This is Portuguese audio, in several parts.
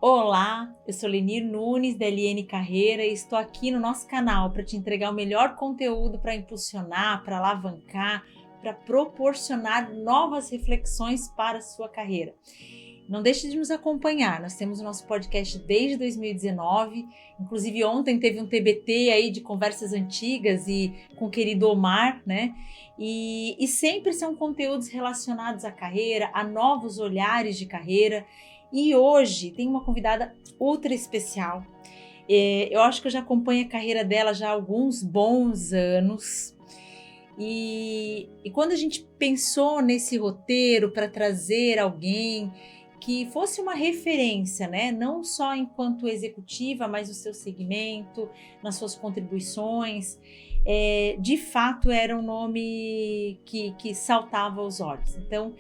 Olá, eu sou Lenir Nunes da LN Carreira e estou aqui no nosso canal para te entregar o melhor conteúdo para impulsionar, para alavancar, para proporcionar novas reflexões para a sua carreira. Não deixe de nos acompanhar, nós temos o nosso podcast desde 2019, inclusive ontem teve um TBT aí de conversas antigas e com o querido Omar, né? E sempre são conteúdos relacionados à carreira, a novos olhares de carreira. E hoje tem uma convidada ultra especial. Eu acho que eu já acompanho a carreira dela já há alguns bons anos. E quando a gente pensou nesse roteiro para trazer alguém que fosse uma referência, né? Não só enquanto executiva, mas no seu segmento, nas suas contribuições, de fato era um nome que saltava aos olhos. Então,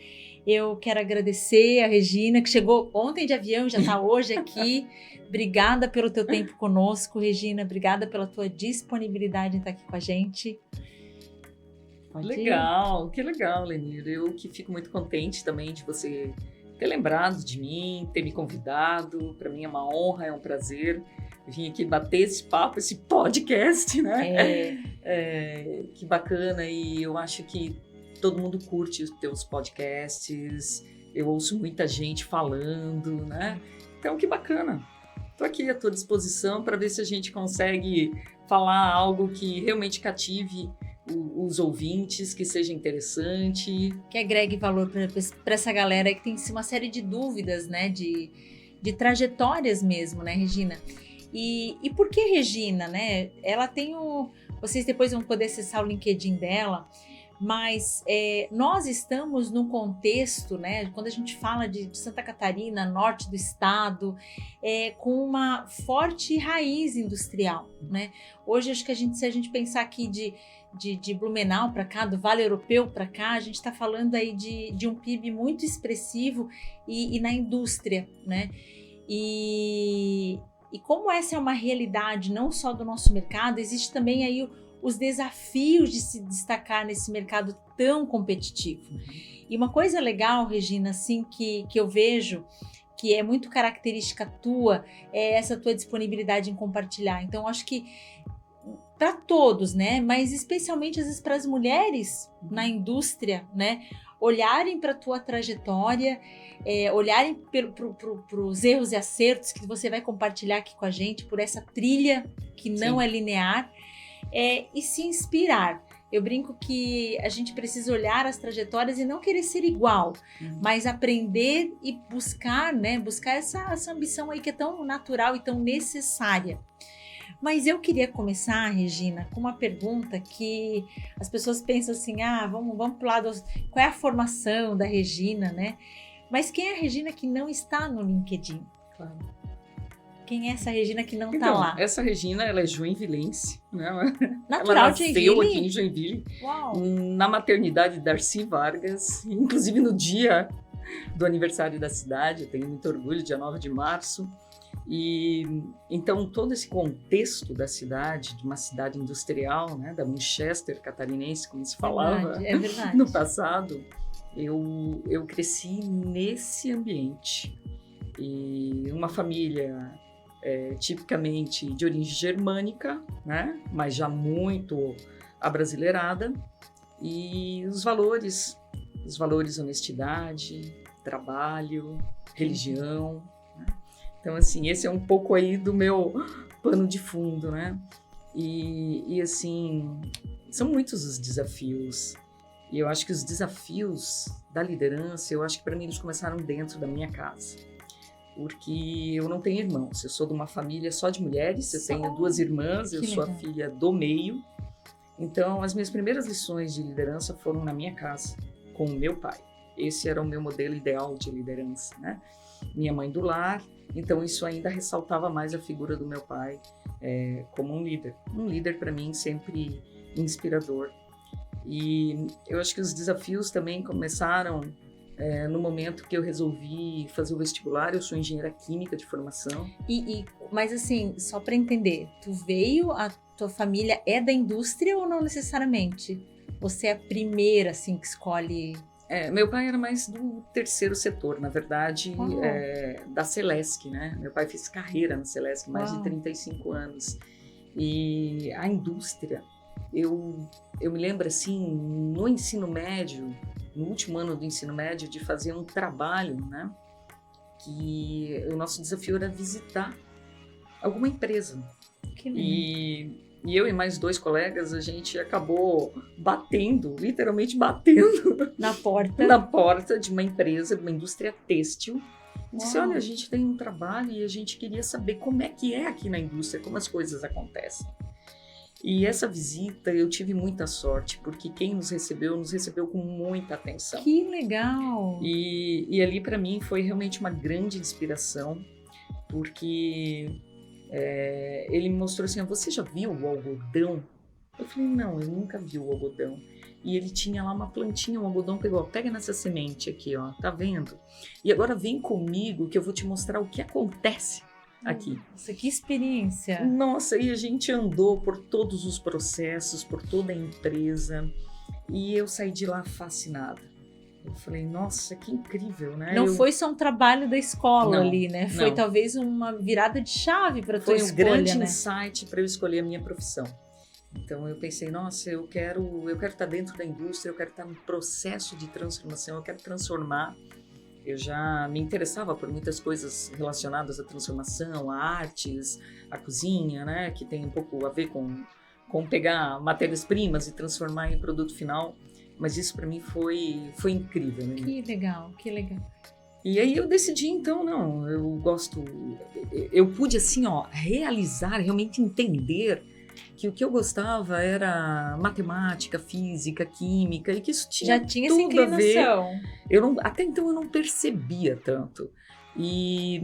eu quero agradecer a Regina, que chegou ontem de avião, já está hoje aqui. Obrigada pelo teu tempo conosco, Regina. Obrigada pela tua disponibilidade em estar aqui com a gente. Legal, que legal, Lenir. Eu que fico muito contente também de você ter lembrado de mim, ter me convidado. Para mim é uma honra, é um prazer. Eu vim aqui bater esse papo, esse podcast, né? Que bacana, e eu acho que todo mundo curte os teus podcasts, eu ouço muita gente falando, né? Então, que bacana. Estou aqui à tua disposição para ver se a gente consegue falar algo que realmente cative os ouvintes, que seja interessante. Que agregue valor para essa galera que tem uma série de dúvidas, né? De trajetórias mesmo, né, Regina? E por que Regina, né? Ela tem vocês depois vão poder acessar o LinkedIn dela, mas nós estamos num contexto, né, quando a gente fala de Santa Catarina, norte do estado, com uma forte raiz industrial, né? Hoje acho que se a gente pensar aqui de Blumenau para cá, do Vale Europeu para cá, a gente está falando aí de um PIB muito expressivo e na indústria, né? E como essa é uma realidade não só do nosso mercado, existe também aí os desafios de se destacar nesse mercado tão competitivo. E uma coisa legal, Regina, assim, que eu vejo, que é muito característica tua, é essa tua disponibilidade em compartilhar. Então, acho que para todos, né? Mas especialmente às vezes para as mulheres na indústria, né? Olharem para a tua trajetória, olharem para os erros e acertos que você vai compartilhar aqui com a gente, por essa trilha que não é linear, e se inspirar. Eu brinco que a gente precisa olhar as trajetórias e não querer ser igual, mas aprender e buscar, né? Buscar essa ambição aí que é tão natural e tão necessária. Mas eu queria começar, Regina, com uma pergunta que as pessoas pensam assim, vamos pro lado, qual é a formação da Regina, né? Mas quem é a Regina que não está no LinkedIn? Claro. Quem é essa Regina que não está lá? Essa Regina, ela é joinvilense, né? Natural ela de nasceu aqui em Joinville, na maternidade Darcy Vargas, inclusive no dia do aniversário da cidade, eu tenho muito orgulho, dia 9 de março. E então todo esse contexto da cidade, de uma cidade industrial, né, da Manchester catarinense, como se falava no passado, eu cresci nesse ambiente. E uma família tipicamente de origem germânica, né, mas já muito abrasileirada, e os valores honestidade, trabalho, religião. Então, assim, esse é um pouco aí do meu pano de fundo, né? E assim, são muitos os desafios. E eu acho que os desafios da liderança, eu acho que para mim eles começaram dentro da minha casa. Porque eu não tenho irmãos, eu sou de uma família só de mulheres, eu tenho 2 irmãs, eu sou a filha do meio. Então, as minhas primeiras lições de liderança foram na minha casa, com o meu pai. Esse era o meu modelo ideal de liderança, né? Minha mãe do lar. Então, isso ainda ressaltava mais a figura do meu pai como um líder. Um líder, para mim, sempre inspirador. E eu acho que os desafios também começaram no momento que eu resolvi fazer o vestibular. Eu sou engenheira química de formação. Mas, assim, só para entender, a tua família é da indústria ou não necessariamente? Você é a primeira, assim, que escolhe Meu pai era mais do terceiro setor, na verdade, da Celesc, né? Meu pai fez carreira na Celesc, mais de 35 anos. E a indústria, eu me lembro assim, no ensino médio, no último ano do ensino médio, de fazer um trabalho, né? Que o nosso desafio era visitar alguma empresa. Que lindo. E eu e mais 2 colegas, a gente acabou batendo, literalmente batendo na porta de uma empresa, de uma indústria têxtil. Disse, olha, a gente tem um trabalho e a gente queria saber como é que é aqui na indústria, como as coisas acontecem. E essa visita eu tive muita sorte, porque quem nos recebeu com muita atenção. Que legal! E ali para mim foi realmente uma grande inspiração, porque ele me mostrou assim, você já viu o algodão? Eu falei, não, eu nunca vi o algodão. E ele tinha lá uma plantinha, um algodão, pegou, pega nessa semente aqui, ó, tá vendo? E agora vem comigo que eu vou te mostrar o que acontece aqui. Nossa, que experiência! Nossa, e a gente andou por todos os processos, por toda a empresa, e eu saí de lá fascinada. Eu falei, nossa, que incrível, né? Não foi só um trabalho da escola ali, né? Foi não. Talvez uma virada de chave para tua escolha, Foi um grande né? insight para eu escolher a minha profissão. Então eu pensei, nossa, eu quero estar dentro da indústria, eu quero estar no processo de transformação, eu quero transformar. Eu já me interessava por muitas coisas relacionadas à transformação, a artes, a cozinha, né? Que tem um pouco a ver com pegar matérias-primas e transformar em produto final. Mas isso para mim foi incrível, né? Que legal, que legal. E aí eu decidi, então, não, eu pude assim, ó, realizar, realmente entender que o que eu gostava era matemática, física, química, e que isso tinha já tinha tudo essa inclinação. Até então eu não percebia tanto.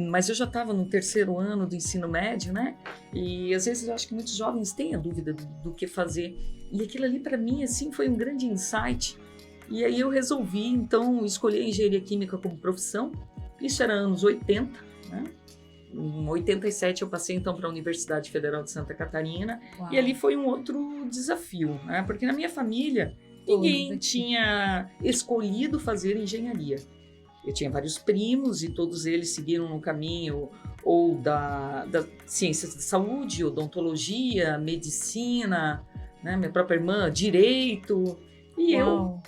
Mas eu já estava no 3º ano do ensino médio, né? E às vezes eu acho que muitos jovens têm a dúvida do que fazer. E aquilo ali para mim assim foi um grande insight. E aí eu resolvi então escolher a engenharia química como profissão. Isso era anos 80, né? Em 87 eu passei então para a Universidade Federal de Santa Catarina. Uau. E ali foi um outro desafio, né? Porque na minha família ninguém tinha escolhido fazer engenharia. Eu tinha vários primos e todos eles seguiram no caminho ou da ciências da saúde, odontologia, medicina, né? Minha própria irmã, direito. E eu,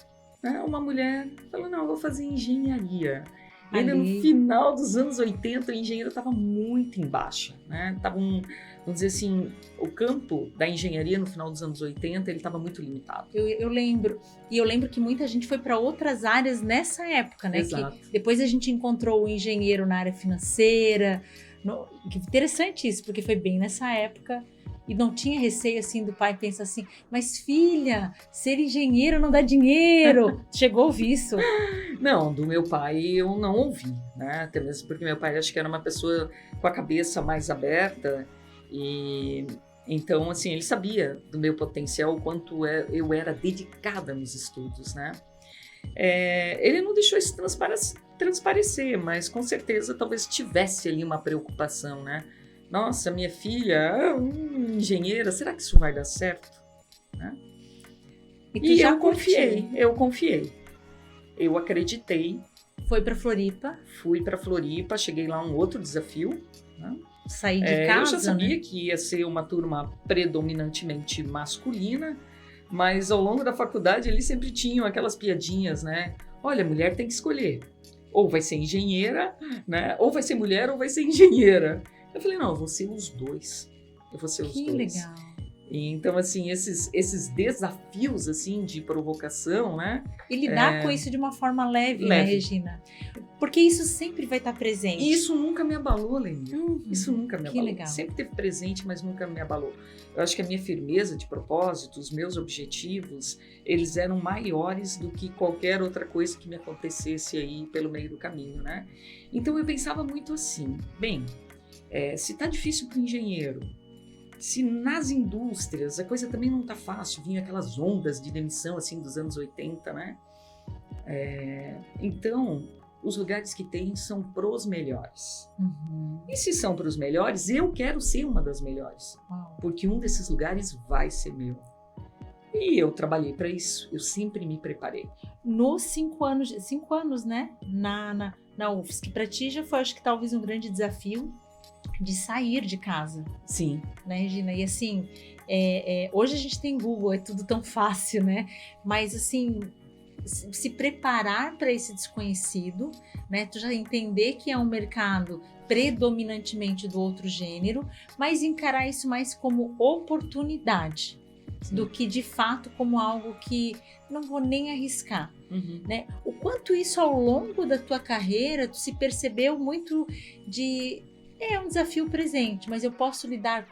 né, uma mulher, falou, não, eu vou fazer engenharia. E ainda no final dos anos 80, a engenharia estava muito em baixa, né? Vamos dizer assim, o campo da engenharia no final dos anos 80, ele estava muito limitado. Eu lembro. E eu lembro que muita gente foi para outras áreas nessa época, né? Exato. Que depois a gente encontrou o engenheiro na área financeira. Que interessante isso, porque foi bem nessa época. E não tinha receio assim do pai pensar assim, mas filha, ser engenheiro não dá dinheiro. Chegou a ouvir isso? Não, do meu pai eu não ouvi, né? Até mesmo porque meu pai acho que era uma pessoa com a cabeça mais aberta e então assim ele sabia do meu potencial, o quanto eu era dedicada nos estudos, né? Ele não deixou isso transparecer, mas com certeza talvez tivesse ali uma preocupação, né? Nossa, minha filha, engenheira, será que isso vai dar certo? Né? E eu confiei. Eu acreditei. Foi para Floripa? Fui para Floripa, cheguei lá um outro desafio. Né? Saí de casa, eu já sabia, né? que ia ser uma turma predominantemente masculina, mas ao longo da faculdade eles sempre tinham aquelas piadinhas, né? Olha, mulher tem que escolher. Ou vai ser engenheira, né? Ou vai ser mulher ou vai ser engenheira. Eu falei, não, eu vou ser os dois. Que legal. E, então, assim, esses desafios, assim, de provocação, né? E lidar com isso de uma forma leve, né, Regina? Porque isso sempre vai estar presente. E isso nunca me abalou, Leni. Isso nunca me abalou. Legal. Sempre teve presente, mas nunca me abalou. Eu acho que a minha firmeza de propósito, os meus objetivos, eles eram maiores do que qualquer outra coisa que me acontecesse aí pelo meio do caminho, né? Então, eu pensava muito assim, bem... se tá difícil para o engenheiro, se nas indústrias a coisa também não tá fácil, vinha aquelas ondas de demissão assim dos anos 80, né? Então, os lugares que tem são pros melhores. E se são pros melhores, eu quero ser uma das melhores. Porque um desses lugares vai ser meu. E eu trabalhei para isso, eu sempre me preparei. Nos 5 anos, né, na UFSC, que para ti já foi, acho que talvez um grande desafio de sair de casa, Sim. né, Regina? E assim, hoje a gente tem Google, é tudo tão fácil, né? Mas assim, se preparar para esse desconhecido, né? Tu já entender que é um mercado predominantemente do outro gênero, mas encarar isso mais como oportunidade. Sim. Do que de fato como algo que não vou nem arriscar, né? O quanto isso ao longo da tua carreira tu se percebeu muito de um desafio presente, mas eu posso lidar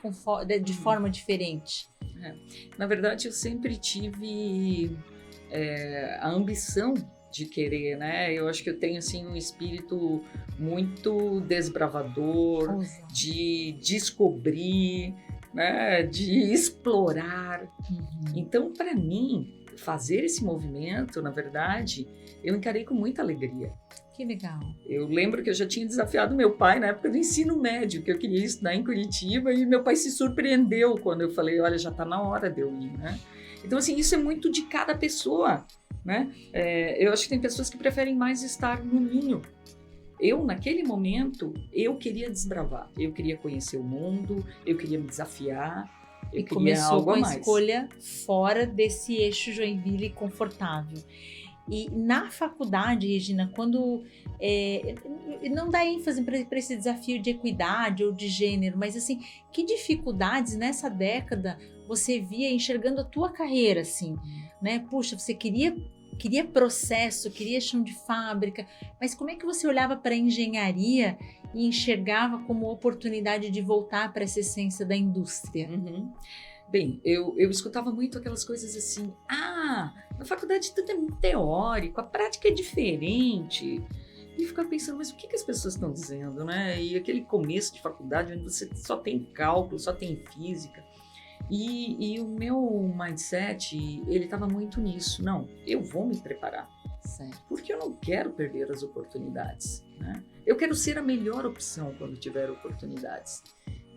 de forma diferente. Na verdade, eu sempre tive a ambição de querer, né? Eu acho que eu tenho assim um espírito muito desbravador, de descobrir, né? De explorar. Então, para mim, fazer esse movimento, na verdade, eu encarei com muita alegria. Que legal. Eu lembro que eu já tinha desafiado meu pai na época do ensino médio, que eu queria estudar em Curitiba, e meu pai se surpreendeu quando eu falei, olha, já está na hora de eu ir, né? Então, assim, isso é muito de cada pessoa, né? Eu acho que tem pessoas que preferem mais estar no ninho. Eu, naquele momento, eu queria desbravar, eu queria conhecer o mundo, eu queria me desafiar, eu queria algo a mais. Começou com a escolha fora desse eixo Joinville confortável. E na faculdade, Regina, quando não dá ênfase para esse desafio de equidade ou de gênero, mas assim, que dificuldades nessa década você via enxergando a tua carreira, assim, né? Puxa, você queria processo, queria chão de fábrica, mas como é que você olhava para a engenharia e enxergava como oportunidade de voltar para essa essência da indústria? Bem, eu escutava muito aquelas coisas assim, na faculdade tudo é muito teórico, a prática é diferente. E ficava pensando, mas o que as pessoas estão dizendo, né? E aquele começo de faculdade, onde você só tem cálculo, só tem física. E o meu mindset, ele estava muito nisso. Não, eu vou me preparar. Certo. Porque eu não quero perder as oportunidades, né? Eu quero ser a melhor opção quando tiver oportunidades.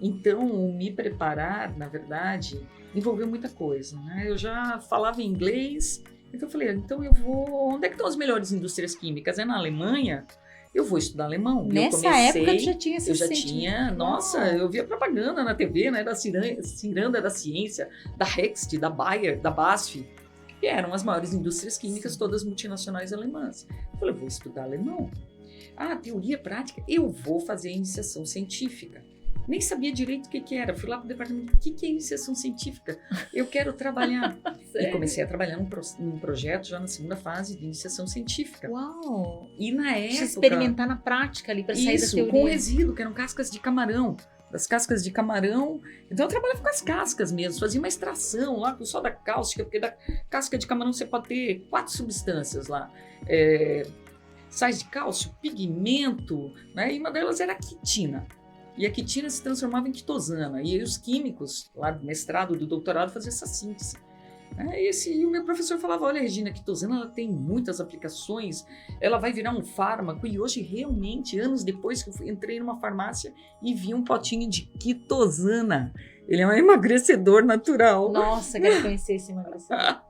Então, me preparar, na verdade, envolveu muita coisa, né? Eu já falava inglês, então eu falei, então eu vou... Onde é que estão as melhores indústrias químicas? É na Alemanha? Eu vou estudar alemão. Nessa época, tu já tinha esse Eu já tinha, nossa, eu via propaganda na TV, né? Da Ciranda da Ciência, da Hext, da Bayer, da BASF, que eram as maiores indústrias químicas, todas multinacionais alemãs. Eu falei, eu vou estudar alemão. Teoria prática, eu vou fazer iniciação científica. Nem sabia direito o que era. Fui lá para o departamento, o que é iniciação científica? Eu quero trabalhar. E comecei a trabalhar num projeto já na segunda fase de iniciação científica. Uau! E na época... experimentar na prática ali para sair da teoria. Com resíduo, que eram cascas de camarão. Das cascas de camarão. Então eu trabalhava com as cascas mesmo, fazia uma extração lá com soda cáustica, porque da casca de camarão você pode ter 4 substâncias lá. Sais de cálcio, pigmento, né? E uma delas era a quitina. E a quitina se transformava em quitosana. E aí os químicos, lá do mestrado, do doutorado, faziam essa síntese. E o meu professor falava, olha, Regina, a quitosana ela tem muitas aplicações, ela vai virar um fármaco. E hoje, realmente, anos depois que eu entrei numa farmácia e vi um potinho de quitosana. Ele é um emagrecedor natural. Nossa, quero conhecer esse emagrecedor.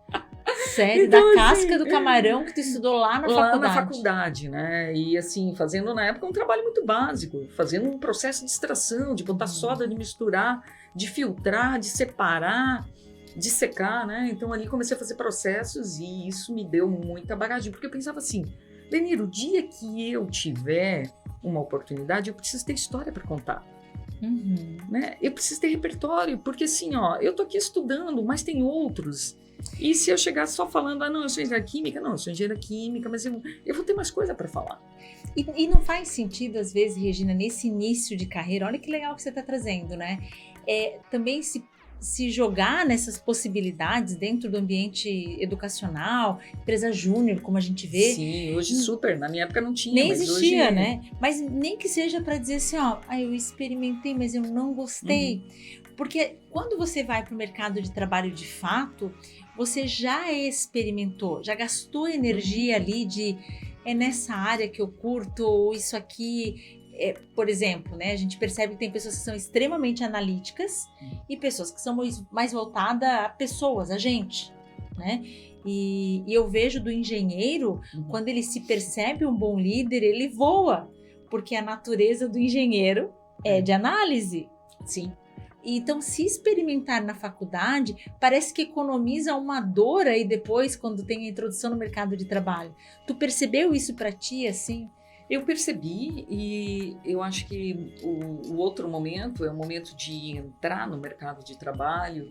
Sério, então, da casca do camarão que tu estudou lá na faculdade. Lá na faculdade, né? E assim, fazendo na época um trabalho muito básico, fazendo um processo de extração, de botar soda, de misturar, de filtrar, de separar, de secar, né? Então ali comecei a fazer processos e isso me deu muita bagagem, porque eu pensava assim, Lenir, o dia que eu tiver uma oportunidade, eu preciso ter história para contar. Né? Eu preciso ter repertório, porque assim, eu tô aqui estudando, mas tem outros. E se eu chegar só falando, não, eu sou engenheira química, mas eu vou ter mais coisa para falar. E não faz sentido, às vezes, Regina, nesse início de carreira, olha que legal que você está trazendo, né? Também se jogar nessas possibilidades dentro do ambiente educacional, empresa júnior, como a gente vê. Sim, hoje super, na minha época não tinha. Nem existia, hoje... né? Mas nem que seja para dizer assim, eu experimentei, mas eu não gostei. Porque quando você vai para o mercado de trabalho de fato, você já experimentou, já gastou energia ali de nessa área que eu curto, ou isso aqui. Por exemplo, né, a gente percebe que tem pessoas que são extremamente analíticas e pessoas que são mais voltadas a pessoas, a gente. né? E eu vejo do engenheiro, quando ele se percebe um bom líder, ele voa, porque a natureza do engenheiro é de análise. Sim. Então, se experimentar na faculdade, parece que economiza uma dor aí depois, quando tem a introdução no mercado de trabalho. Tu percebeu isso para ti, assim? Eu percebi, e eu acho que o outro momento é o momento de entrar no mercado de trabalho,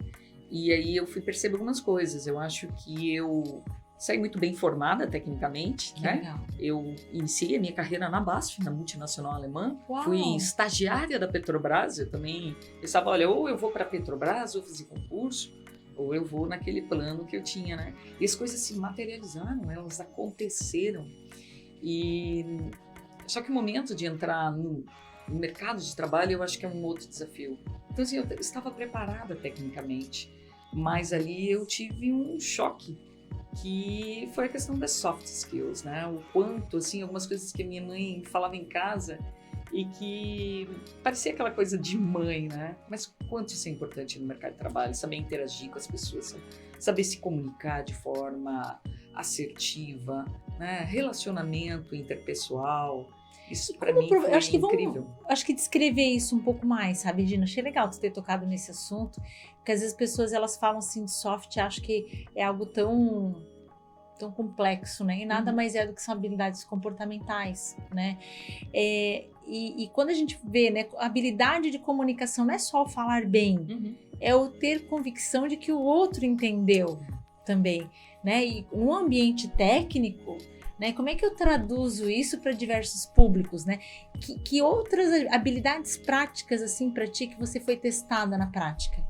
e aí eu fui perceber algumas coisas. Eu acho que eu saí muito bem formada tecnicamente, né? Legal. Eu iniciei a minha carreira na BASF, na multinacional alemã. Uau. Fui estagiária da Petrobras. Eu também pensava, olha, ou eu vou para a Petrobras, ou fazer concurso, ou eu vou naquele plano que eu tinha, né? E as coisas se materializaram, elas aconteceram. Só que o momento de entrar no mercado de trabalho, eu acho que é um outro desafio. Então, assim, eu estava preparada tecnicamente, mas ali eu tive um choque, que foi a questão das soft skills, né? O quanto, assim, algumas coisas que a minha mãe falava em casa e que parecia aquela coisa de mãe, né? Mas o quanto isso é importante no mercado de trabalho, saber interagir com as pessoas, saber se comunicar de forma assertiva, né? Relacionamento interpessoal. Isso para mim foi incrível. Acho que descrever isso um pouco mais, sabe, Gina? Achei legal tu ter tocado nesse assunto, porque às vezes as pessoas elas falam assim de soft, acho que é algo tão complexo, né? E nada mais é do que são habilidades comportamentais, né? E quando a gente vê, né, a habilidade de comunicação não é só o falar bem, é o ter convicção de que o outro entendeu também, né? E no ambiente técnico, né, como é que eu traduzo isso para diversos públicos, né? Que outras habilidades práticas, assim, para ti, que você foi testada na prática?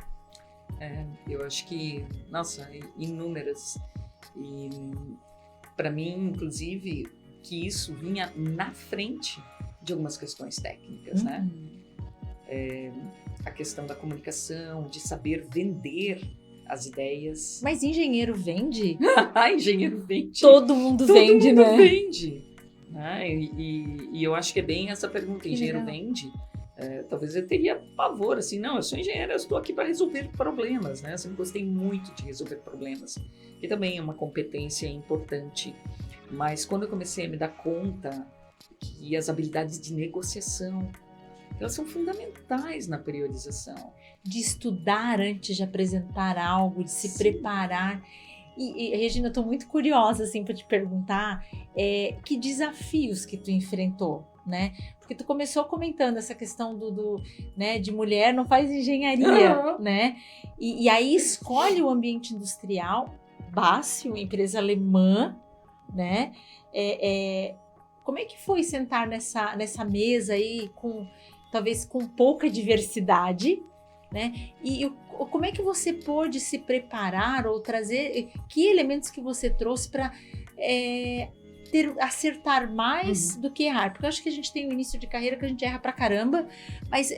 Eu acho que, nossa, inúmeras. E para mim, inclusive, que isso vinha na frente de algumas questões técnicas, né? A questão da comunicação, de saber vender as ideias. Mas engenheiro vende? Engenheiro vende. Todo mundo vende, né? Todo mundo vende. E eu acho que é bem essa pergunta, engenheiro vende? Talvez eu teria pavor, assim, não, eu sou engenheiro, eu estou aqui para resolver problemas, né? Eu sempre gostei muito de resolver problemas, que também é uma competência importante. Mas quando eu comecei a me dar conta que as habilidades de negociação, elas são fundamentais na priorização. De estudar antes de apresentar algo, de se preparar. E Regina, eu estou muito curiosa, assim, para te perguntar que desafios que tu enfrentou, né? Porque tu começou comentando essa questão né, de mulher não faz engenharia, né? E aí escolhe o ambiente industrial, BASF, uma empresa alemã, né? Como é que foi sentar nessa mesa aí, talvez com pouca diversidade, né? E como é que você pôde se preparar ou trazer, que elementos que você trouxe para acertar mais do que errar? Porque eu acho que a gente tem um início de carreira que a gente erra pra caramba, mas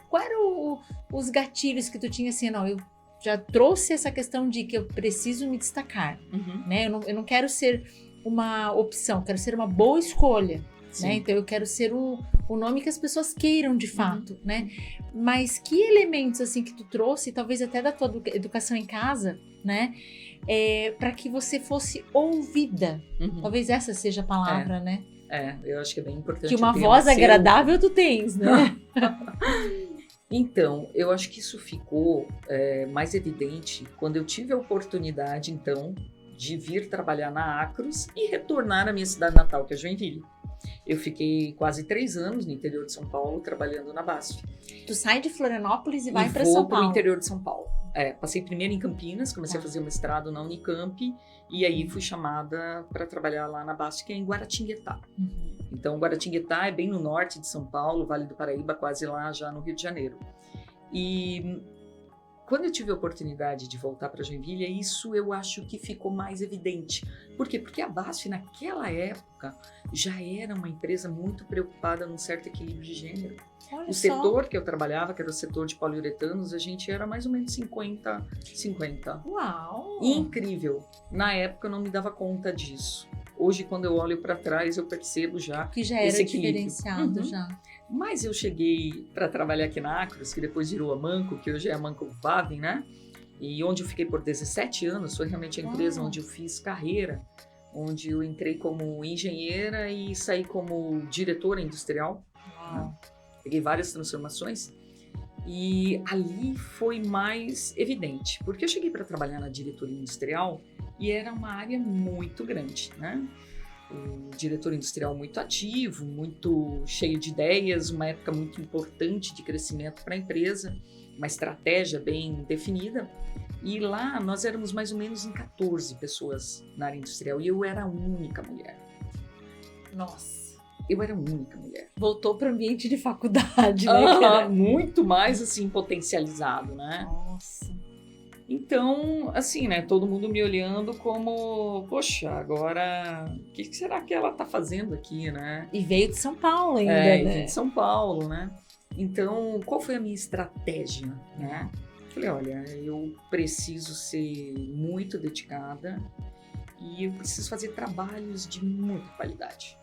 qual eram os gatilhos que tu tinha assim, não, eu já trouxe essa questão de que eu preciso me destacar, né? Eu não quero ser uma opção, quero ser uma boa escolha, né? Então eu quero ser o nome que as pessoas queiram de fato, né? Mas que elementos assim que tu trouxe, talvez até da tua educação em casa, né? Para que você fosse ouvida. Talvez essa seja a palavra, né? Eu acho que é bem importante. Que uma voz agradável tu tens, né? Então, eu acho que isso ficou mais evidente quando eu tive a oportunidade, então, de vir trabalhar na Acros e retornar à minha cidade natal, que é Joinville. Eu fiquei quase 3 anos no interior de São Paulo trabalhando na BASF. Tu sai de Florianópolis e vai para São Paulo? Vou para o interior de São Paulo. Passei primeiro em Campinas, comecei a fazer um mestrado na Unicamp e aí fui chamada para trabalhar lá na BASF, que é em Guaratinguetá. Então, Guaratinguetá é bem no norte de São Paulo, Vale do Paraíba, quase lá já no Rio de Janeiro. E quando eu tive a oportunidade de voltar para Joinville, isso eu acho que ficou mais evidente. Por quê? Porque a BASF, naquela época, já era uma empresa muito preocupada num certo equilíbrio de gênero. Olha o setor que eu trabalhava, que era o setor de poliuretanos, a gente era mais ou menos 50-50. Uau! Incrível! Na época eu não me dava conta disso. Hoje, quando eu olho para trás, eu percebo já que já era diferenciado já. Mas eu cheguei para trabalhar aqui na Acros, que depois virou a Manco, que hoje é a Manco Vaven, né? e onde eu fiquei por 17 anos, foi realmente a empresa Uau. onde eu fiz carreira, onde eu entrei como engenheira e saí como diretora industrial. Uau. Peguei várias transformações e ali foi mais evidente, porque eu cheguei para trabalhar na diretoria industrial e era uma área muito grande, né? O diretor industrial muito ativo, muito cheio de ideias, uma época muito importante de crescimento para a empresa, uma estratégia bem definida. E lá nós éramos mais ou menos em 14 pessoas na área industrial e eu era a única mulher. Nossa. Eu era a única mulher. Voltou para o ambiente de faculdade, né? Ah, muito mais assim potencializado, né? Nossa. Então, assim, né, todo mundo me olhando como, poxa, agora, o que será que ela tá fazendo aqui, né? E veio de São Paulo ainda, E né? vim de São Paulo, né? Então, qual foi a minha estratégia, né? Falei, olha, eu preciso ser muito dedicada e eu preciso fazer trabalhos de muita qualidade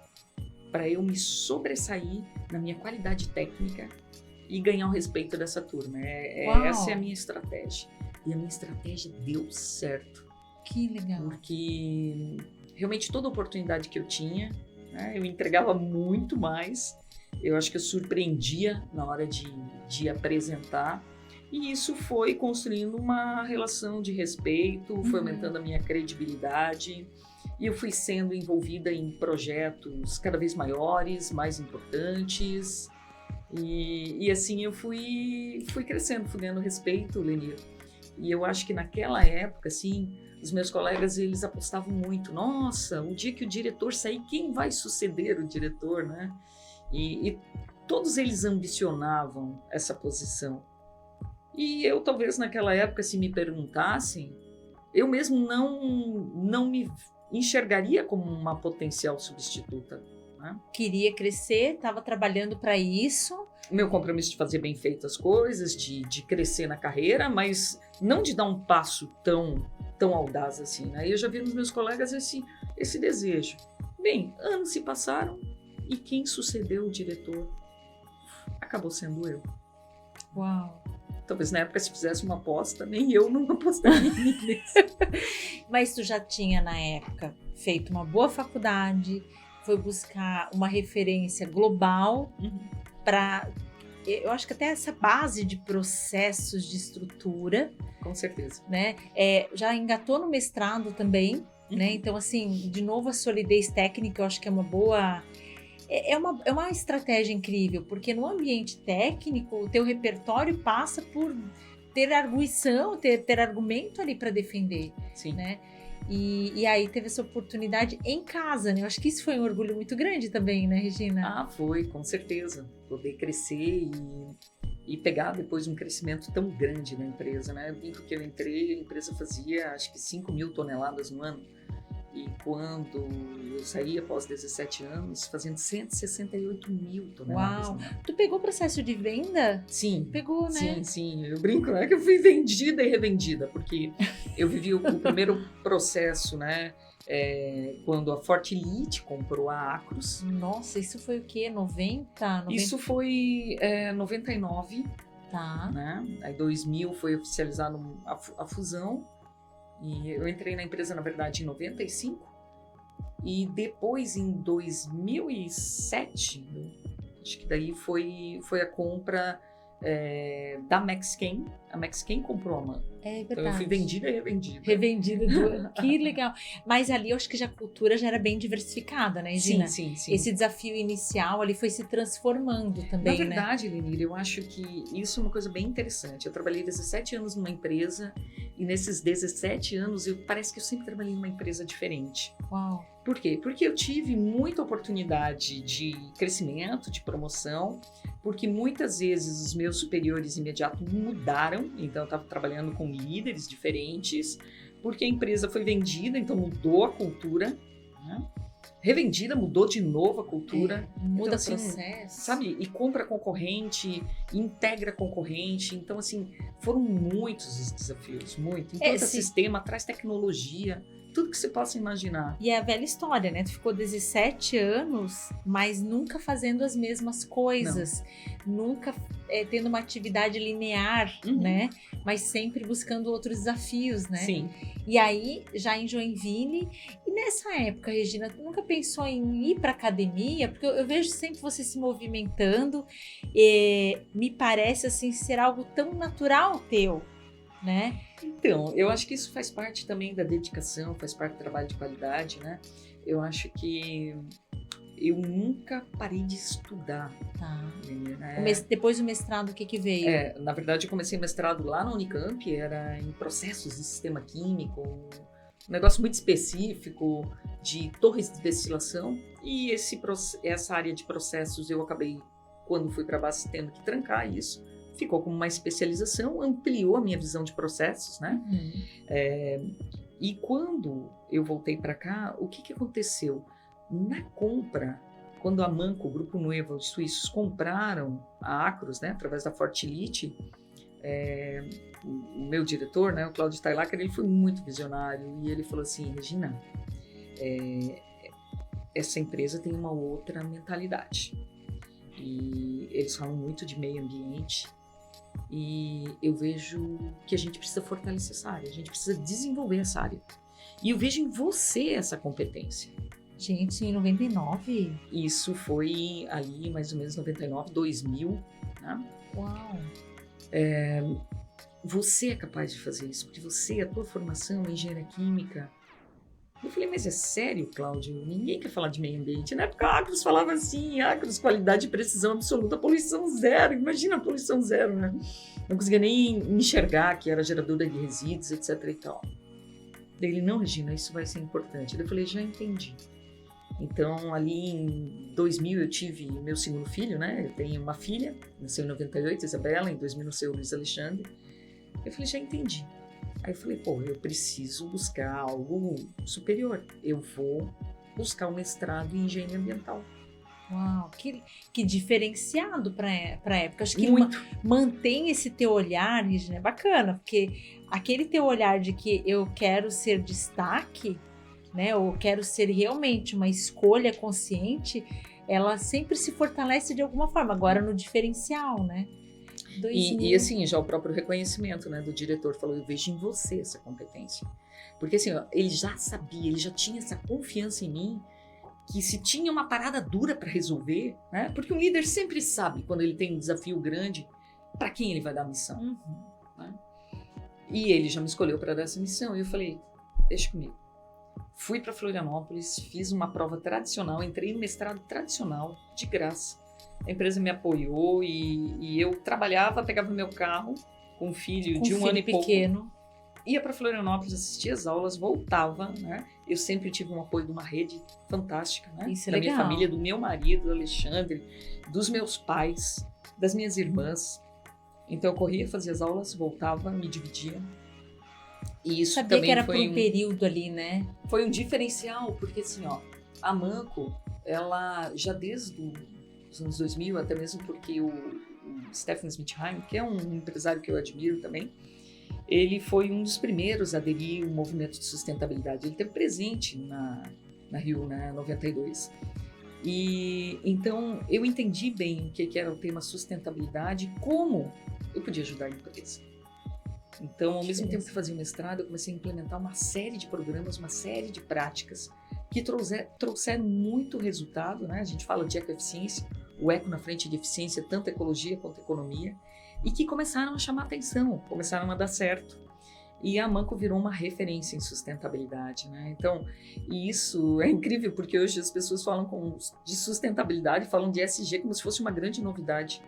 para eu me sobressair na minha qualidade técnica e ganhar o respeito dessa turma. Uau. Essa é a minha estratégia. E a minha estratégia deu certo. Que legal. Porque realmente toda oportunidade que eu tinha, né, eu entregava muito mais. Eu acho que eu surpreendia na hora de apresentar. E isso foi construindo uma relação de respeito, foi aumentando a minha credibilidade. E eu fui sendo envolvida em projetos cada vez maiores, mais importantes. E assim eu fui crescendo, fui ganhando respeito, Lenir. E eu acho que naquela época, assim, os meus colegas, eles apostavam muito. Nossa, o dia que o diretor sair, quem vai suceder o diretor, né? E todos eles ambicionavam essa posição. E eu, talvez, naquela época, se me perguntassem, eu mesmo não me enxergaria como uma potencial substituta, né? Queria crescer, estava trabalhando para isso. Meu compromisso de fazer bem feito as coisas, de crescer na carreira, mas não de dar um passo tão audaz assim, né? E eu já vi nos meus colegas esse desejo. Bem, anos se passaram e quem sucedeu o diretor acabou sendo eu. Uau. Talvez na época, se fizesse uma aposta, nem eu não apostaria nisso. Mas tu já tinha, na época, feito uma boa faculdade, foi buscar uma referência global para... Eu acho que até essa base de processos, de estrutura... Com certeza. Né? Já engatou no mestrado também, né? Então, assim, de novo, a solidez técnica, eu acho que é uma boa... É uma estratégia incrível, porque no ambiente técnico, o teu repertório passa por ter arguição, ter argumento ali para defender. Sim. Né? E aí teve essa oportunidade em casa, né? Eu acho que isso foi um orgulho muito grande também, né, Regina? Ah, foi, com certeza. Poder crescer e pegar depois um crescimento tão grande na empresa, né? Desde que eu entrei, a empresa fazia, acho que 5.000 toneladas no ano. E quando eu saí, após 17 anos, fazendo 168.000 toneladas. Uau! Tu pegou o processo de venda? Sim. Pegou, né? Sim. Eu brinco, né? Que eu fui vendida e revendida, porque eu vivi o primeiro processo, né? Quando a Fortilite comprou a Acros. Nossa, isso foi o quê? 90? Isso foi 99. Tá. Né? Aí 2000 foi oficializado a fusão. E eu entrei na empresa, na verdade, em 95. E depois, em 2007, acho que daí foi a compra da Maxken. A Maxken comprou a MAN. É verdade. Então eu fui vendida e revendida. Revendida. Que legal. Mas ali eu acho que já a cultura já era bem diversificada, né, Regina? Sim. Esse desafio inicial ali foi se transformando também, Na verdade, Lenir, eu acho que isso é uma coisa bem interessante. Eu trabalhei 17 anos numa empresa e nesses 17 anos parece que eu sempre trabalhei numa empresa diferente. Uau. Por quê? Porque eu tive muita oportunidade de crescimento, de promoção, porque muitas vezes os meus superiores imediatos mudaram, então eu estava trabalhando com líderes diferentes, porque a empresa foi vendida, então mudou a cultura, né? Revendida, mudou de novo a cultura. Muda então, processo. Assim, sabe? E compra concorrente, integra concorrente. Então, assim, foram muitos os desafios, muito. Implanta sistema, traz tecnologia. tudo que você possa imaginar. E é a velha história, né? Tu ficou 17 anos, mas nunca fazendo as mesmas coisas, nunca tendo uma atividade linear, né? Mas sempre buscando outros desafios, né? Sim. E aí, já em Joinville, e nessa época, Regina, tu nunca pensou em ir para academia? Porque eu vejo sempre você se movimentando, e me parece assim ser algo tão natural teu, né? Então, eu acho que isso faz parte também da dedicação, faz parte do trabalho de qualidade, né? Eu acho que eu nunca parei de estudar. Tá. Né? Depois do mestrado, o que veio? Na verdade, eu comecei mestrado lá na Unicamp, era em processos de sistema químico, um negócio muito específico de torres de destilação, e essa área de processos eu acabei, quando fui para a base, tendo que trancar isso. Ficou como uma especialização, ampliou a minha visão de processos, né? E quando eu voltei para cá, o que aconteceu? Na compra, quando a Amanco, o Grupo Nuevo, os suíços, compraram a Acros, né, através da Fortilite, o meu diretor, né, o Cláudio Steilacher, ele foi muito visionário e ele falou assim: Regina, essa empresa tem uma outra mentalidade. E eles falam muito de meio ambiente. E eu vejo que a gente precisa fortalecer essa área, a gente precisa desenvolver essa área. E eu vejo em você essa competência. Gente, em 99? Isso foi ali mais ou menos 99, 2000. Né? Uau! Você é capaz de fazer isso, porque a tua formação é engenharia química. Eu falei, mas é sério, Cláudio? Ninguém quer falar de meio ambiente. Na época, a Acros falava assim, Acros, qualidade e precisão absoluta, poluição zero. Imagina a poluição zero, né? Não conseguia nem enxergar que era geradora de resíduos, etc e tal. Daí ele, não, Regina, isso vai ser importante. Eu falei, já entendi. Então, ali em 2000 eu tive meu segundo filho, né? Eu tenho uma filha, nasceu em 98, Isabela, em 2000 nasceu o Luiz Alexandre. Eu falei, já entendi. Aí eu falei, eu preciso buscar algo superior. Eu vou buscar um mestrado em engenharia ambiental. Uau, que diferenciado para a época. Acho que muito. Mantém esse teu olhar, Regina, é bacana, porque aquele teu olhar de que eu quero ser destaque, né, ou quero ser realmente uma escolha consciente, ela sempre se fortalece de alguma forma, agora no diferencial, né? E assim, já o próprio reconhecimento, né, do diretor falou, eu vejo em você essa competência. Porque assim, ele já sabia, ele já tinha essa confiança em mim, que se tinha uma parada dura para resolver, né, porque um líder sempre sabe, quando ele tem um desafio grande, para quem ele vai dar a missão. Né? E ele já me escolheu para dar essa missão, e eu falei, deixa comigo. Fui para Florianópolis, fiz uma prova tradicional, entrei no mestrado tradicional, de graça. A empresa me apoiou e eu trabalhava, pegava meu carro com um filho de um ano e pequeno. Ia para Florianópolis, assistia as aulas, voltava, né? Eu sempre tive um apoio de uma rede fantástica, né? Isso é da legal. Minha família, do meu marido, do Alexandre, dos meus pais, das minhas irmãs. Então eu corria, fazia as aulas, voltava, me dividia. E isso sabia também que era foi por um período ali, né? Foi um diferencial, porque assim, ó, a Amanco, ela já desde os anos 2000, até mesmo porque o Stephen Smithheim, que é um empresário que eu admiro também, ele foi um dos primeiros a aderir ao movimento de sustentabilidade. Ele esteve presente na Rio, né, 92. E então eu entendi bem o que era o tema sustentabilidade e como eu podia ajudar a empresa. Então, ao mesmo tempo que fazia o mestrado, eu comecei a implementar uma série de programas, uma série de práticas que trouxeram muito resultado, né? A gente fala de ecoeficiência, o eco na frente de eficiência, tanto ecologia quanto economia, e que começaram a chamar atenção, começaram a dar certo. E a Amanco virou uma referência em sustentabilidade, né? Então, e isso é incrível, porque hoje as pessoas falam de sustentabilidade, falam de ESG como se fosse uma grande novidade.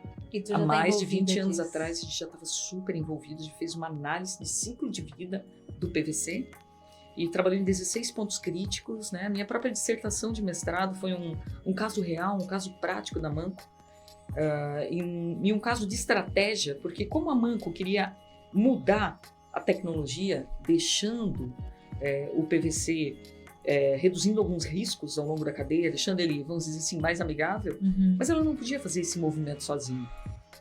Há mais de 20 anos atrás, a gente já estava super envolvido, a gente fez uma análise de ciclo de vida do PVC e trabalhei em 16 pontos críticos, né? A minha própria dissertação de mestrado foi um caso real, um caso prático da Amanco, e um caso de estratégia, porque como a Amanco queria mudar a tecnologia, deixando o PVC, reduzindo alguns riscos ao longo da cadeia, deixando ele, vamos dizer assim, mais amigável, mas ela não podia fazer esse movimento sozinha.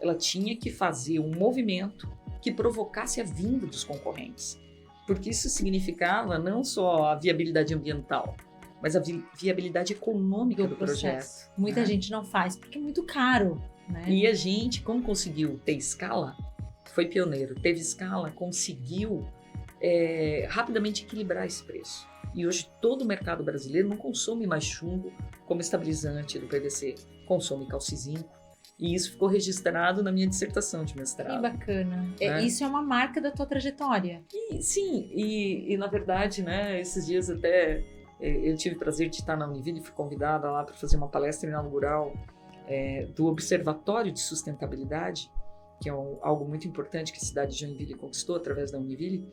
Ela tinha que fazer um movimento que provocasse a vinda dos concorrentes. porque isso significava não só a viabilidade ambiental, mas a viabilidade econômica do projeto. Muita né? gente não faz, porque é muito caro, né? E a gente, como conseguiu ter escala, foi pioneiro, teve escala, conseguiu rapidamente equilibrar esse preço. E hoje todo o mercado brasileiro não consome mais chumbo como estabilizante do PVC, consome calcizinco. E isso ficou registrado na minha dissertação de mestrado. Que bacana. Né? Isso é uma marca da tua trajetória. Sim, e na verdade, né, esses dias até eu tive o prazer de estar na Univille, fui convidada lá para fazer uma palestra inaugural do Observatório de Sustentabilidade, que é algo muito importante que a cidade de Joinville conquistou através da Univille.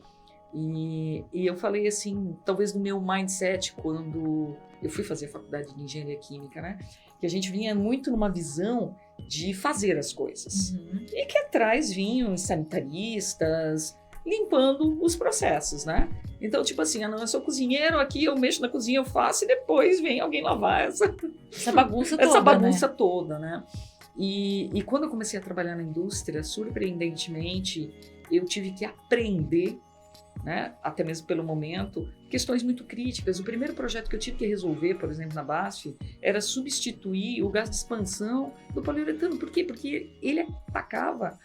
E eu falei assim, talvez do meu mindset quando eu fui fazer a faculdade de Engenharia Química, né? Que a gente vinha muito numa visão de fazer as coisas. E que atrás vinham os sanitaristas limpando os processos, né? Então, tipo assim, não, eu sou cozinheiro aqui, eu mexo na cozinha, eu faço e depois vem alguém lavar essa bagunça toda, essa bagunça toda, né? E quando eu comecei a trabalhar na indústria, surpreendentemente, eu tive que aprender, né, até mesmo pelo momento, questões muito críticas. O primeiro projeto que eu tive que resolver, por exemplo, na BASF, era substituir o gás de expansão do poliuretano. Por quê? Porque ele atacava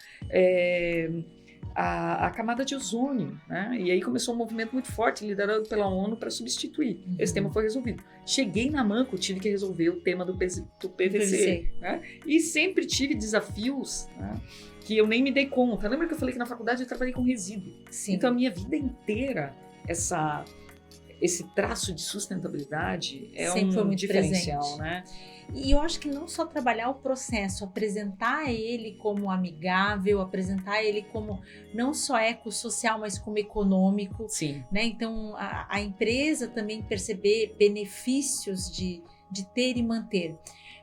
a camada de ozônio, né? E aí começou um movimento muito forte, liderado pela ONU, para substituir. Esse tema foi resolvido. Cheguei na Manco, tive que resolver o tema do PVC. Né? E sempre tive desafios, né, que eu nem me dei conta. Lembra que eu falei que na faculdade eu trabalhei com resíduo? Sim. Então, a minha vida inteira, esse traço de sustentabilidade é sempre um diferencial, presente. né? E eu acho que não só trabalhar o processo, apresentar ele como amigável, apresentar ele como não só ecossocial, mas como econômico. Sim. Né? Então, a empresa também perceber benefícios de ter e manter.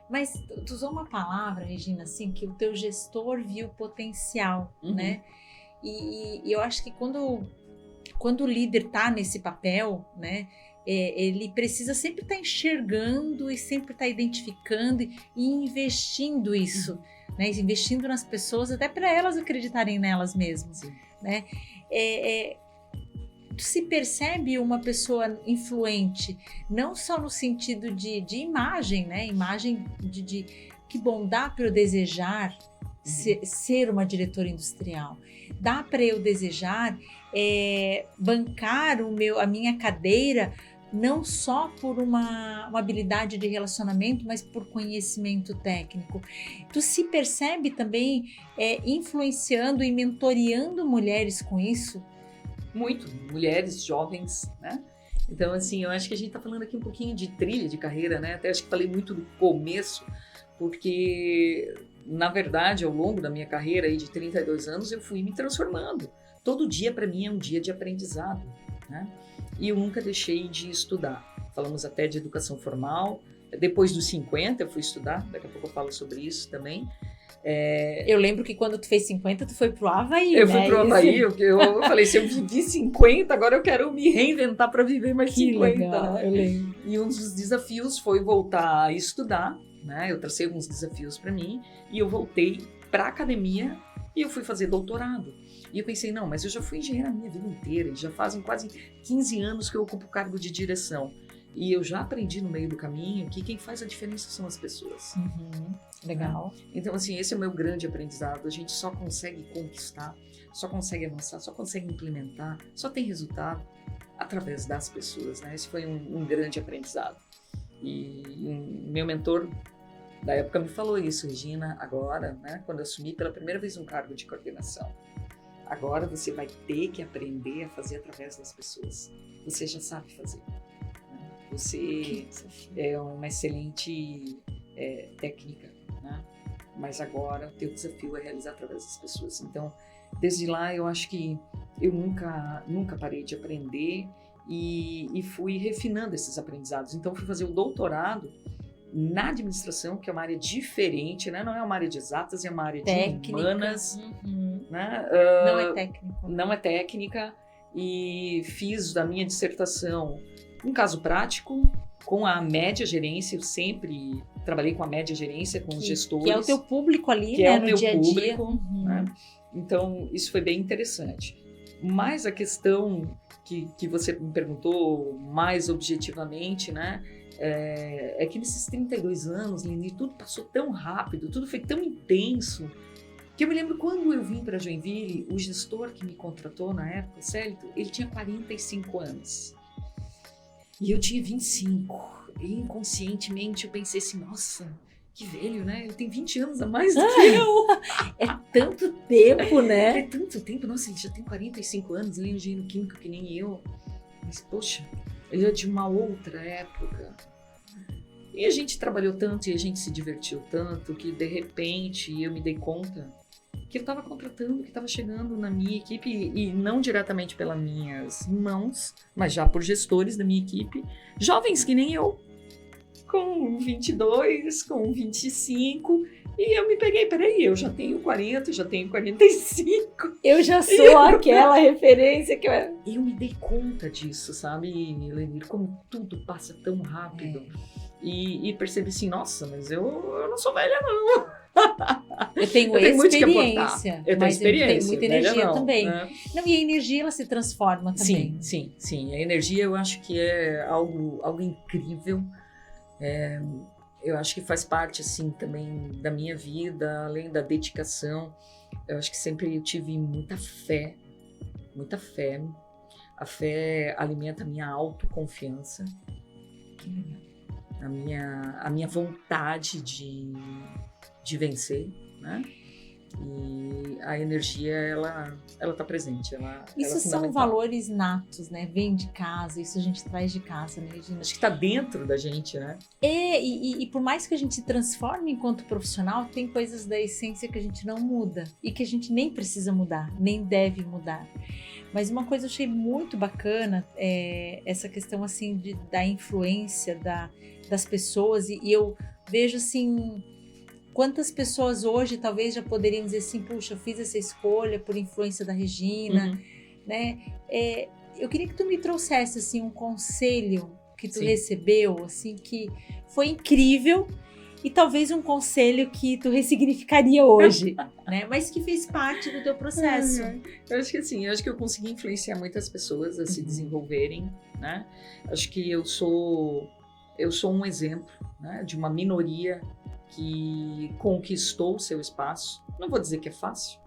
Mas tu usou uma palavra, Regina, assim, que o teu gestor viu potencial, né? E eu acho que quando o líder está nesse papel, né, ele precisa sempre estar enxergando e sempre estar identificando e investindo isso, né, investindo nas pessoas, até para elas acreditarem nelas mesmas. Sim. Né? Tu se percebe uma pessoa influente, não só no sentido de imagem, né? Imagem de que bom, dá para eu desejar ser uma diretora industrial, dá para eu desejar bancar a minha cadeira não só por uma habilidade de relacionamento, mas por conhecimento técnico. Tu se percebe também influenciando e mentoreando mulheres com isso? Muito, mulheres, jovens, né? Então, assim, eu acho que a gente tá falando aqui um pouquinho de trilha de carreira, né? Até acho que falei muito do começo, porque, na verdade, ao longo da minha carreira aí de 32 anos, eu fui me transformando. Todo dia, para mim, é um dia de aprendizado, né? E eu nunca deixei de estudar. Falamos até de educação formal. Depois dos 50, eu fui estudar. Daqui a pouco eu falo sobre isso também. Eu lembro que quando tu fez 50, tu foi pro Havaí, eu né? Fui pro Havaí, eu falei, se eu vivi 50, agora eu quero me reinventar para viver mais que 50. Legal, né? Eu lembro. E um dos desafios foi voltar a estudar, né? Eu tracei alguns desafios para mim e eu voltei para academia e eu fui fazer doutorado. E eu pensei, não, mas eu já fui engenheira a minha vida inteira, e já fazem quase 15 anos que eu ocupo o cargo de direção. E eu já aprendi no meio do caminho que quem faz a diferença são as pessoas. Legal. Então, assim, esse é o meu grande aprendizado. A gente só consegue conquistar, só consegue avançar, só consegue implementar, só tem resultado através das pessoas, né? Esse foi um grande aprendizado. E meu mentor da época me falou isso, Regina, agora, né, quando eu assumi pela primeira vez um cargo de coordenação, agora você vai ter que aprender a fazer através das pessoas. Você já sabe fazer. Você é uma excelente técnica, né? Mas agora o teu desafio é realizar através das pessoas. Então, desde lá, eu acho que eu nunca parei de aprender e fui refinando esses aprendizados. Então, fui fazer o doutorado na administração, que é uma área diferente, né? Não é uma área de exatas, é uma área de humanas. Né? Não é técnico. Não é técnica. E fiz da minha dissertação um caso prático com a média gerência. Eu sempre trabalhei com a média gerência, com os gestores. Que é o teu público ali, que né, é o no meu dia a dia. público, né? Então, isso foi bem interessante. Mas a questão que você me perguntou mais objetivamente, né? É que nesses 32 anos, Leni, tudo passou tão rápido, tudo foi tão intenso, que eu me lembro quando eu vim para Joinville, o gestor que me contratou na época, Célito, ele tinha 45 anos. E eu tinha 25. E inconscientemente eu pensei assim, nossa, que velho, né? Ele tem 20 anos a mais do que eu. É tanto tempo, né? É tanto tempo. Nossa, ele já tem 45 anos, ele é engenheiro químico que nem eu. Mas, poxa, ele é de uma outra época. E a gente trabalhou tanto e a gente se divertiu tanto que, de repente, eu me dei conta que eu estava contratando, que estava chegando na minha equipe, e não diretamente pelas minhas mãos, mas já por gestores da minha equipe, jovens que nem eu, com 22, com 25, e eu me peguei, peraí, eu já tenho 40, já tenho 45. Eu já sou aquela referência que eu... E eu me dei conta disso, sabe, Lenir, como tudo passa tão rápido. E percebi assim, nossa, mas eu não sou velha, não. Eu tenho experiência, eu tenho experiência, tenho muita energia também. Né? Não, e a energia, ela se transforma também. Sim. A energia eu acho que é algo incrível. Eu acho que faz parte, assim, também da minha vida, além da dedicação. Eu acho que sempre eu tive muita fé. Muita fé. A fé alimenta a minha autoconfiança. A minha vontade de vencer, né? E a energia, ela tá presente. Isso são valores natos, né? Vem de casa, isso a gente traz de casa, né, Regina? Acho que tá dentro da gente, né? E por mais que a gente se transforme enquanto profissional, tem coisas da essência que a gente não muda e que a gente nem precisa mudar, nem deve mudar. Mas uma coisa eu achei muito bacana é essa questão assim da influência das pessoas, e eu vejo assim quantas pessoas hoje talvez já poderiam dizer assim, puxa, eu fiz essa escolha por influência da Regina, né? Eu queria que tu me trouxesse assim um conselho que tu recebeu, assim, que foi incrível, e talvez um conselho que tu ressignificaria hoje, né? Mas que fez parte do teu processo. Eu acho que assim, eu consegui influenciar muitas pessoas a se desenvolverem, né? Acho que eu sou um exemplo, né, de uma minoria que conquistou o seu espaço. Não vou dizer que é fácil.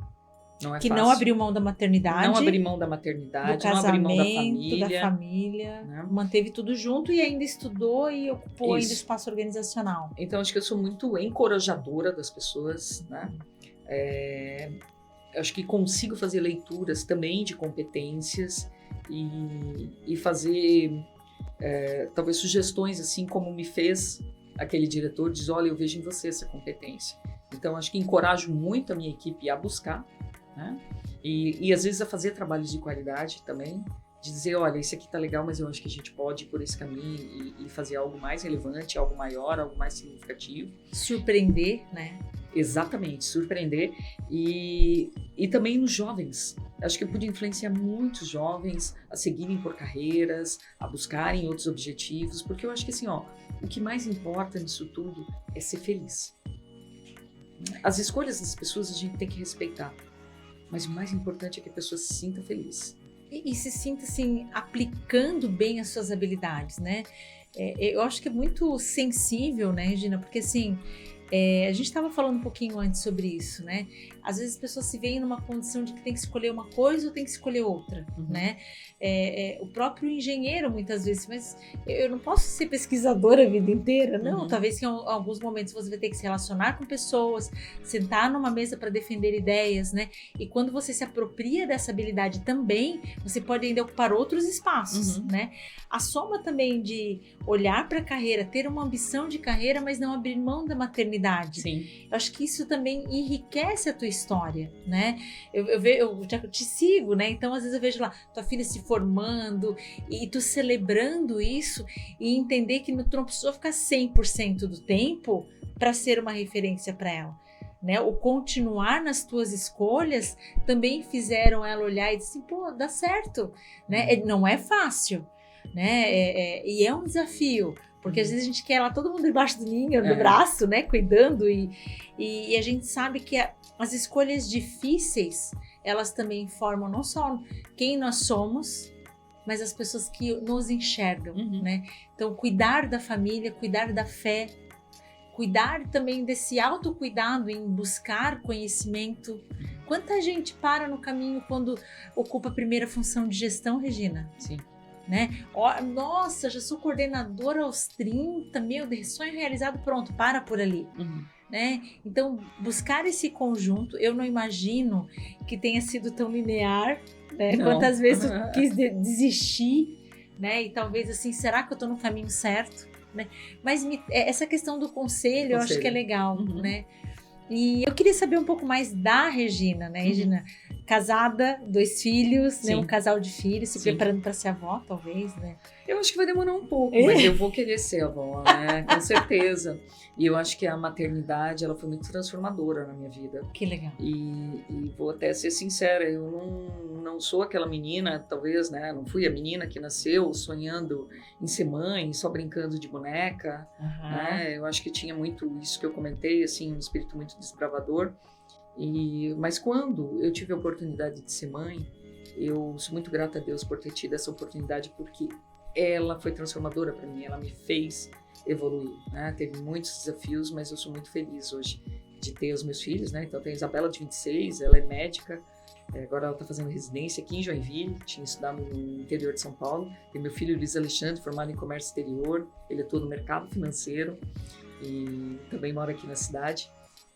Não é que fácil. Não abriu mão da maternidade. Não abrir mão da maternidade, do casamento, não abrir mão da família. Né? Manteve tudo junto e ainda estudou e ocupou ainda espaço organizacional. Então, acho que eu sou muito encorajadora das pessoas, né? Acho que consigo fazer leituras também de competências e fazer talvez sugestões, assim como me fez aquele diretor, diz, olha, eu vejo em você essa competência. Então, acho que encorajo muito a minha equipe a buscar, né? E às vezes a fazer trabalhos de qualidade também, de dizer, olha, isso aqui tá legal, mas eu acho que a gente pode ir por esse caminho e fazer algo mais relevante, algo maior, algo mais significativo. Surpreender, né? Exatamente, surpreender. E também nos jovens. Acho que eu pude influenciar muitos jovens a seguirem por carreiras, a buscarem outros objetivos, porque eu acho que assim, o que mais importa nisso tudo é ser feliz. As escolhas das pessoas a gente tem que respeitar, mas o mais importante é que a pessoa se sinta feliz. E se sinta, assim, aplicando bem as suas habilidades, né? Eu acho que é muito sensível, né, Regina? Porque, assim, a gente estava falando um pouquinho antes sobre isso, né? Às vezes as pessoas se veem numa condição de que tem que escolher uma coisa ou tem que escolher outra, né? O próprio engenheiro, muitas vezes, mas eu não posso ser pesquisadora a vida inteira, não. Talvez em alguns momentos você vai ter que se relacionar com pessoas, sentar numa mesa para defender ideias, né? E quando você se apropria dessa habilidade também, você pode ainda ocupar outros espaços, né? A soma também de olhar para a carreira, ter uma ambição de carreira, mas não abrir mão da maternidade. Sim. Eu acho que isso também enriquece a tua história, né? Eu já te sigo, né? Então, às vezes eu vejo lá tua filha se formando e tu celebrando isso e entender que tu não precisou ficar 100% do tempo para ser uma referência para ela, né? O continuar nas tuas escolhas também fizeram ela olhar e dizer assim, pô, dá certo, né? Não é fácil, né? E é um desafio. Porque às vezes a gente quer lá todo mundo debaixo do ninho, do braço, né? Cuidando. E a gente sabe que as escolhas difíceis, elas também formam não só quem nós somos, mas as pessoas que nos enxergam, né? Então, cuidar da família, cuidar da fé, cuidar também desse autocuidado em buscar conhecimento. Quanta gente para no caminho quando ocupa a primeira função de gestão, Regina? Sim. Né? Nossa, já sou coordenadora aos 30, meu Deus, sonho realizado, pronto, para por ali. Né? Então, buscar esse conjunto, eu não imagino que tenha sido tão linear, né? Quantas vezes eu quis desistir, né? E talvez assim, será que eu estou no caminho certo? Né? Mas essa questão do conselho, eu acho que é legal, né? E eu queria saber um pouco mais da Regina, né? Regina, casada, 2 filhos, né? Um casal de filhos, se preparando para ser avó, talvez, né? Eu acho que vai demorar um pouco, mas eu vou querer ser avó, né? Com certeza. E eu acho que a maternidade, ela foi muito transformadora na minha vida. Que legal. E vou até ser sincera, eu não sou aquela menina, talvez, né? Não fui a menina que nasceu sonhando em ser mãe, só brincando de boneca, né? Eu acho que tinha muito isso que eu comentei, assim, um espírito muito desbravador. Mas quando eu tive a oportunidade de ser mãe, eu sou muito grata a Deus por ter tido essa oportunidade, porque ela foi transformadora para mim, ela me fez evoluir, né? Teve muitos desafios, mas eu sou muito feliz hoje de ter os meus filhos, né? Então, tem a Isabela, de 26, ela é médica, agora ela está fazendo residência aqui em Joinville, tinha estudado no interior de São Paulo. Tem meu filho Luiz Alexandre, formado em comércio exterior, ele atua no mercado financeiro e também mora aqui na cidade.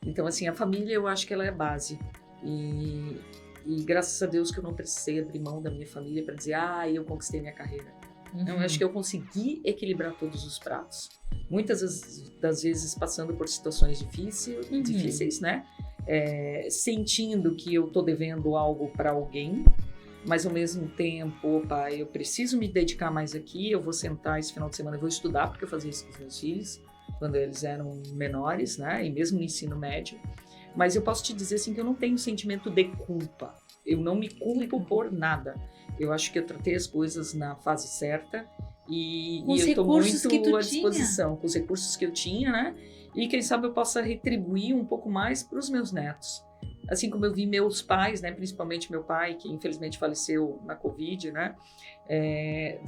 Então, assim, a família, eu acho que ela é a base. E graças a Deus que eu não precisei abrir mão da minha família para dizer, eu conquistei minha carreira. Não, eu acho que eu consegui equilibrar todos os pratos. Muitas das vezes passando por situações difíceis, né? Sentindo que eu tô devendo algo para alguém, mas ao mesmo tempo, opa, eu preciso me dedicar mais aqui, eu vou sentar esse final de semana, eu vou estudar, porque eu fazia isso com os meus filhos, quando eles eram menores, né? E mesmo no ensino médio. Mas eu posso te dizer assim que eu não tenho sentimento de culpa. Eu não me culpo por nada. Eu acho que eu tratei as coisas na fase certa e eu estou muito à disposição com os recursos que eu tinha, né? E quem sabe eu possa retribuir um pouco mais para os meus netos. Assim como eu vi meus pais, né? Principalmente meu pai, que infelizmente faleceu na Covid, né?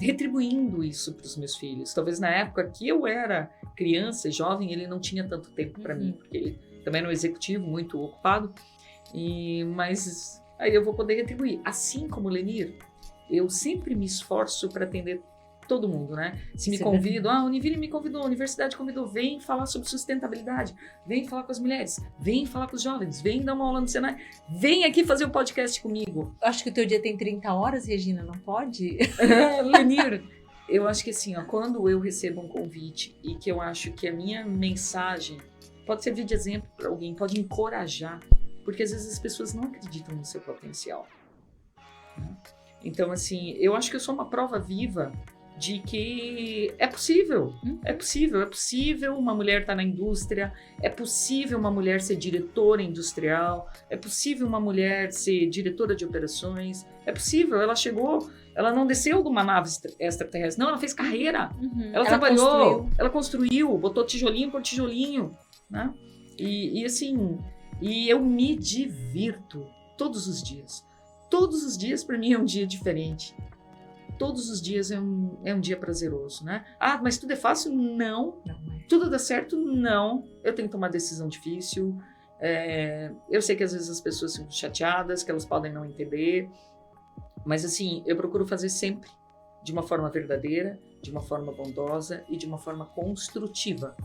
Retribuindo isso para os meus filhos. Talvez na época que eu era criança, jovem, ele não tinha tanto tempo para mim, porque ele também era um executivo muito ocupado. Mas aí eu vou poder retribuir. Assim como o Lenir, eu sempre me esforço para atender todo mundo, né? Se me convidam, a Univille me convidou, a universidade convidou, vem falar sobre sustentabilidade, vem falar com as mulheres, vem falar com os jovens, vem dar uma aula no Senai, vem aqui fazer um podcast comigo. Acho que o teu dia tem 30 horas, Regina, não pode? Lenir, eu acho que assim, quando eu recebo um convite e que eu acho que a minha mensagem pode servir de exemplo para alguém, pode encorajar, porque às vezes as pessoas não acreditam no seu potencial, né? Então, assim, eu acho que eu sou uma prova viva de que é possível, é possível uma mulher estar na indústria, é possível uma mulher ser diretora industrial, é possível uma mulher ser diretora de operações, é possível, ela chegou, ela não desceu de uma nave extraterrestre, não, ela fez carreira, ela trabalhou, ela construiu, botou tijolinho por tijolinho, né? E assim, e eu me divirto todos os dias. Todos os dias, para mim, é um dia diferente. Todos os dias é um dia prazeroso, né? Mas tudo é fácil? Não. Tudo dá certo? Não. Eu tenho que tomar decisão difícil. Eu sei que às vezes as pessoas ficam chateadas, que elas podem não entender. Mas, assim, eu procuro fazer sempre de uma forma verdadeira, de uma forma bondosa e de uma forma construtiva,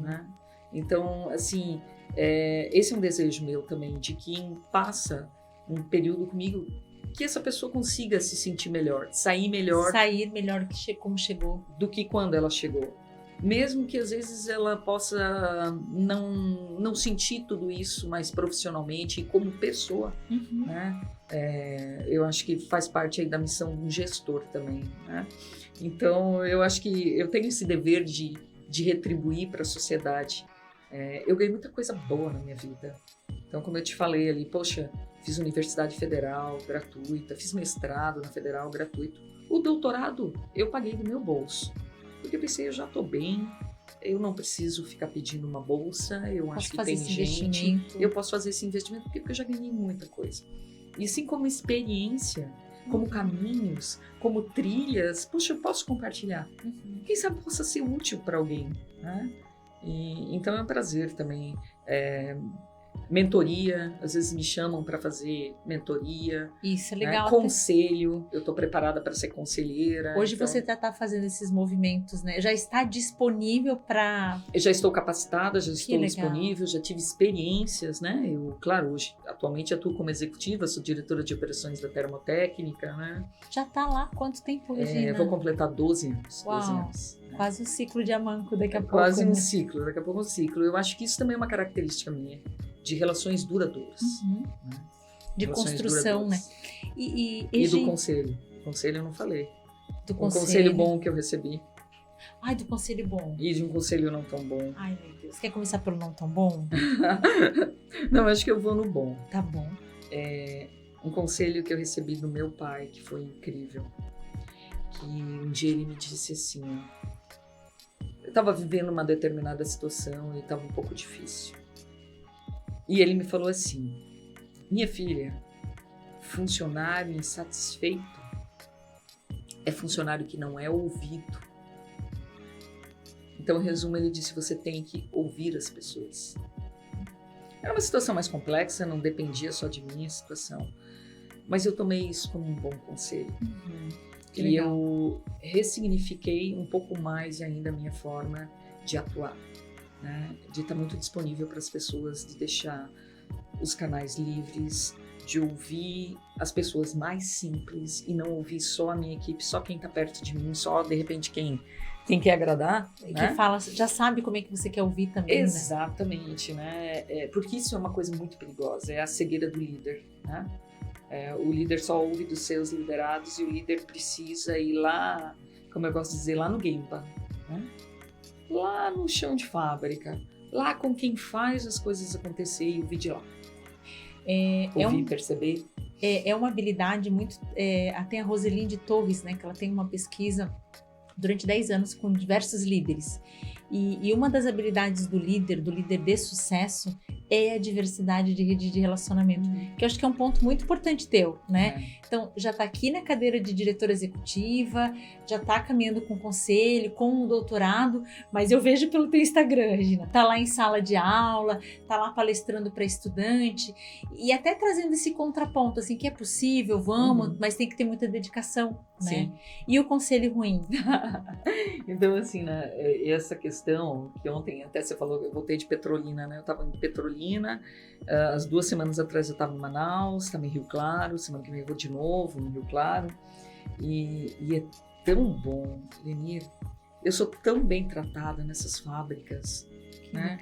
né? Então, assim, esse é um desejo meu também, de quem passa um período comigo, que essa pessoa consiga se sentir melhor, sair melhor que como chegou, do que quando ela chegou. Mesmo que às vezes ela possa não sentir tudo isso mais profissionalmente e como pessoa, né? Eu acho que faz parte aí da missão do gestor também, né? Então, eu acho que eu tenho esse dever de retribuir para a sociedade. Eu ganhei muita coisa boa na minha vida. Então, como eu te falei ali, poxa, fiz universidade federal gratuita, fiz mestrado na federal gratuito. O doutorado eu paguei do meu bolso, porque eu pensei, eu já estou bem, eu não preciso ficar pedindo uma bolsa, eu acho que tem gente, eu posso fazer esse investimento porque eu já ganhei muita coisa. E assim como experiência, como caminhos, como trilhas, puxa, eu posso compartilhar. Uhum. Quem sabe possa ser útil para alguém, né? Então é um prazer também. Mentoria, às vezes me chamam para fazer mentoria. Isso é né? legal. Conselho, eu estou preparada para ser conselheira. Hoje então, você está fazendo esses movimentos, né? Já está disponível para... Eu já estou capacitada, já estou legal. disponível, já tive experiências, né? Eu, claro, hoje, atualmente atuo como executiva, sou diretora de operações da Termotécnica, né? Já está lá há quanto tempo, Regina? Vou completar 12 anos. Uau. 12 anos. Quase um ciclo de Amanco daqui a pouco. Quase um né? ciclo, daqui a pouco um ciclo. Eu acho que isso também é uma característica minha, de relações duradouras. Uhum. Né? De Relações construção, duradouras. né? E do conselho. Conselho eu não falei. Do Um conselho bom que eu recebi. Ai, do conselho bom. E de um conselho não tão bom. Ai, meu Deus. Quer começar pelo não tão bom? Não, acho que eu vou no bom. Tá bom. Um conselho que eu recebi do meu pai, que foi incrível. Que um dia ele me disse assim, ó, eu estava vivendo uma determinada situação e estava um pouco difícil. E ele me falou assim, minha filha, funcionário insatisfeito é funcionário que não é ouvido. Então, em resumo, ele disse, você tem que ouvir as pessoas. Era uma situação mais complexa, não dependia só de mim a situação. Mas eu tomei isso como um bom conselho. Uhum. E eu ressignifiquei um pouco mais ainda a minha forma de atuar, né? De estar muito disponível para as pessoas, de deixar os canais livres, de ouvir as pessoas mais simples e não ouvir só a minha equipe, só quem está perto de mim, só de repente quem quer agradar. Que né? fala, já sabe como é que você quer ouvir também, Exatamente, né? Porque isso é uma coisa muito perigosa, é a cegueira do líder, né? O líder só ouve dos seus liderados e o líder precisa ir lá, como eu gosto de dizer, lá no Gemba, né? Lá no chão de fábrica, lá com quem faz as coisas acontecer e ouvir de lá. Ouvir, perceber. É uma habilidade muito... Tem a Roselinde Torres, né, que ela tem uma pesquisa durante 10 anos com diversos líderes. E uma das habilidades do líder de sucesso, é a diversidade de rede de relacionamento, que eu acho que é um ponto muito importante teu, né? Então, já está aqui na cadeira de diretora executiva, já está caminhando com conselho, com um doutorado, mas eu vejo pelo teu Instagram, Regina, tá lá em sala de aula, tá lá palestrando para estudante, e até trazendo esse contraponto, assim, que é possível, vamos, mas tem que ter muita dedicação, né? Sim. E o conselho ruim? Então, assim, né, essa questão que ontem até você falou, eu voltei de Petrolina, né? Eu estava em Petrolina, as 2 semanas atrás eu estava em Manaus, estava em Rio Claro, semana que vem eu vou de novo em Rio Claro, e é tão bom, Lenir, eu sou tão bem tratada nessas fábricas, né?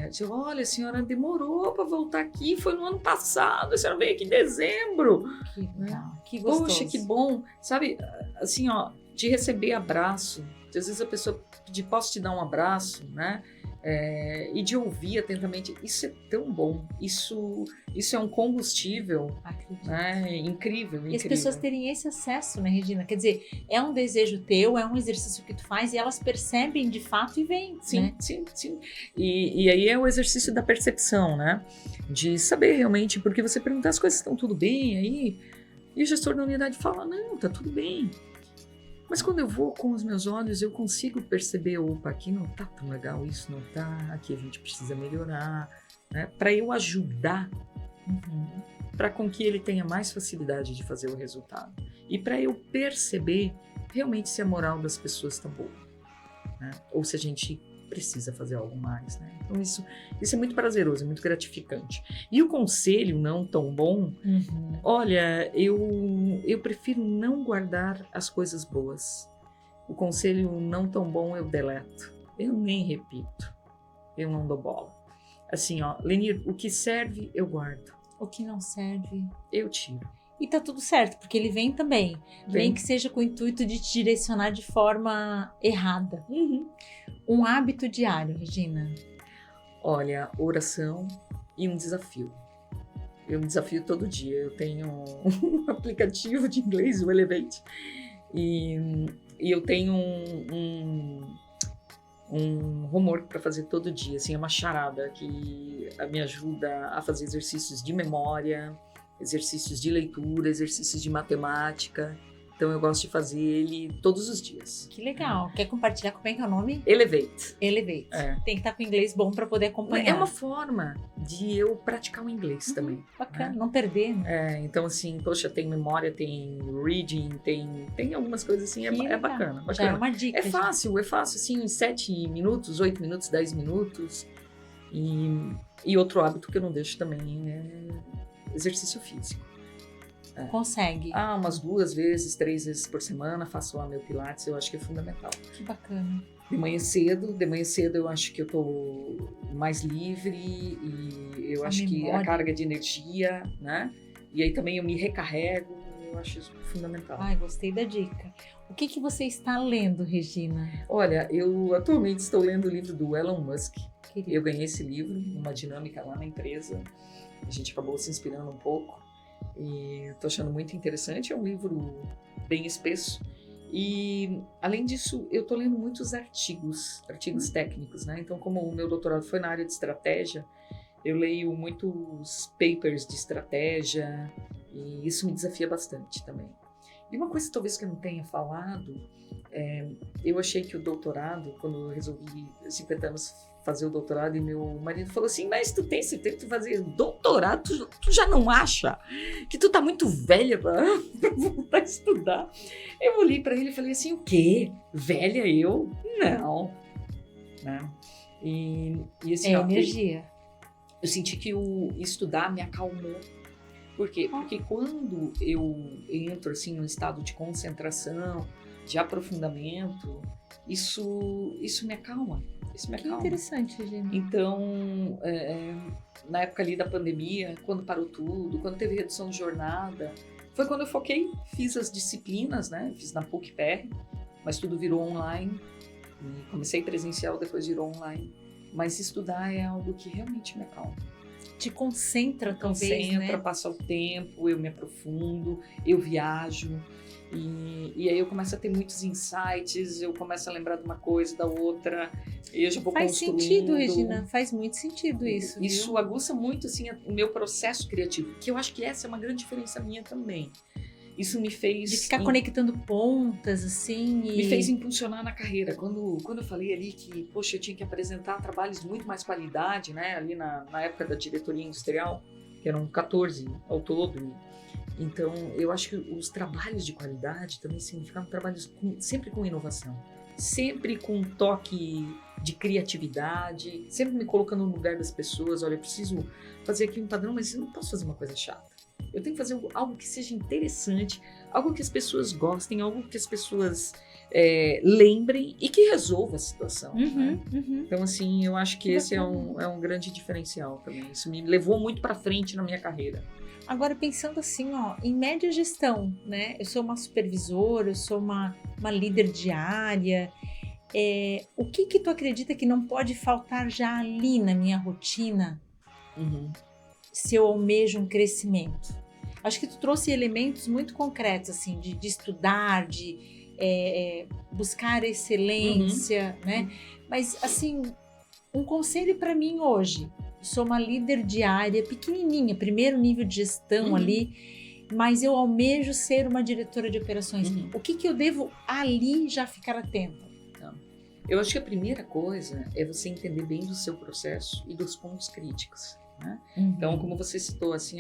Tipo, olha, a senhora demorou para voltar aqui, foi no ano passado, a senhora veio aqui em dezembro. Que legal, que gostoso. Poxa, que bom, sabe, assim, ó, de receber abraço, às vezes a pessoa pedir, posso te dar um abraço, né? E de ouvir atentamente, isso é tão bom, isso é um combustível, né? Incrível. E as pessoas terem esse acesso, né, Regina? Quer dizer, é um desejo teu, é um exercício que tu faz e elas percebem de fato e vêm. Sim, né? sim. E aí é o exercício da percepção, né? De saber realmente, porque você perguntar as coisas estão tudo bem aí, e o gestor da unidade fala, não, tá tudo bem. Mas quando eu vou com os meus olhos, eu consigo perceber, opa, aqui não tá tão legal, isso não tá, aqui a gente precisa melhorar, né? Para eu ajudar, para com que ele tenha mais facilidade de fazer o resultado. E para eu perceber realmente se a moral das pessoas está boa, né? Ou se a gente precisa fazer algo mais, né? Então isso é muito prazeroso, é muito gratificante. E o conselho não tão bom, olha, eu prefiro não guardar as coisas boas. O conselho não tão bom eu deleto, eu nem repito, eu não dou bola. Assim, ó, Lenir, o que serve eu guardo. O que não serve, eu tiro. E tá tudo certo, porque ele vem também. Vem que seja com o intuito de te direcionar de forma errada. Um hábito diário, Regina? Olha, oração e um desafio. Eu me desafio todo dia. Eu tenho um aplicativo de inglês, o Elevate, e eu tenho um homework para fazer todo dia. Assim, é uma charada que me ajuda a fazer exercícios de memória, exercícios de leitura, exercícios de matemática. Então eu gosto de fazer ele todos os dias. Que legal. Quer compartilhar como é que é o nome? Elevate. Elevate. É. Tem que estar com inglês bom para poder acompanhar. É uma forma de eu praticar o inglês também. Bacana, não perder. Né? Então assim, poxa, tem memória, tem reading, tem algumas coisas assim, é bacana. Já é uma dica. É fácil assim, em 7 minutos, 8 minutos, 10 minutos. E outro hábito que eu não deixo também é exercício físico. Consegue. Umas 2 vezes, 3 vezes por semana, faço lá meu pilates, eu acho que é fundamental. Que bacana. De manhã cedo eu acho que eu tô mais livre e eu acho que a carga de energia, né? E aí também eu me recarrego, eu acho isso fundamental. Ai, gostei da dica. O que você está lendo, Regina? Olha, eu atualmente estou lendo o livro do Elon Musk. Querido. Eu ganhei esse livro, uma dinâmica lá na empresa, a gente acabou se inspirando um pouco. E estou achando muito interessante, é um livro bem espesso e além disso eu estou lendo muitos artigos técnicos, né? Então como o meu doutorado foi na área de estratégia, eu leio muitos papers de estratégia e isso me desafia bastante também. E uma coisa talvez que eu não tenha falado, eu achei que o doutorado, quando eu resolvi 50 anos fazer o doutorado, e meu marido falou assim, mas tu tem certeza de fazer doutorado? Tu já não acha que tu tá muito velha pra voltar a estudar? Eu olhei pra ele e falei assim, o quê? Velha eu? Não. Né? E assim, energia. Eu senti que o estudar me acalmou. Por quê? Porque quando eu entro assim num estado de concentração, de aprofundamento, isso me acalma. Isso me acalma. Que interessante, Regina. Então, na época ali da pandemia, quando parou tudo, quando teve redução de jornada, foi quando eu foquei, fiz as disciplinas, né? Fiz na PUC-PR, mas tudo virou online. E comecei presencial, depois virou online. Mas estudar é algo que realmente me acalma. Te concentra, talvez, né? Passa o tempo, eu me aprofundo, eu viajo. E aí eu começo a ter muitos insights, eu começo a lembrar de uma coisa, da outra, e eu já vou construindo. Faz sentido, Regina, faz muito sentido isso. Isso viu? aguça muito, assim, o meu processo criativo, que eu acho que essa é uma grande diferença minha também. Isso me fez... De ficar conectando pontas, assim, Me fez impulsionar na carreira. Quando eu falei ali que, poxa, eu tinha que apresentar trabalhos de muito mais qualidade, né? Ali na época da diretoria industrial, que eram 14 ao todo. Então, eu acho que os trabalhos de qualidade também significavam trabalhos sempre com inovação. Sempre com um toque de criatividade, sempre me colocando no lugar das pessoas. Olha, eu preciso fazer aqui um padrão, mas eu não posso fazer uma coisa chata. Eu tenho que fazer algo que seja interessante, algo que as pessoas gostem, algo que as pessoas lembrem e que resolva a situação. Né? Então, assim, eu acho que esse é um grande diferencial também. Isso me levou muito para frente na minha carreira. Agora, pensando assim, em média gestão, né? Eu sou uma supervisora, eu sou uma líder de área. O que tu acredita que não pode faltar já ali na minha rotina se eu almejo um crescimento? Acho que tu trouxe elementos muito concretos, assim, de estudar, de buscar excelência, né? Mas, assim, um conselho para mim hoje. Sou uma líder de área pequenininha, primeiro nível de gestão ali, mas eu almejo ser uma diretora de operações. O que eu devo ali já ficar atenta? Eu acho que a primeira coisa é você entender bem do seu processo e dos pontos críticos. Né? Então, como você citou, assim,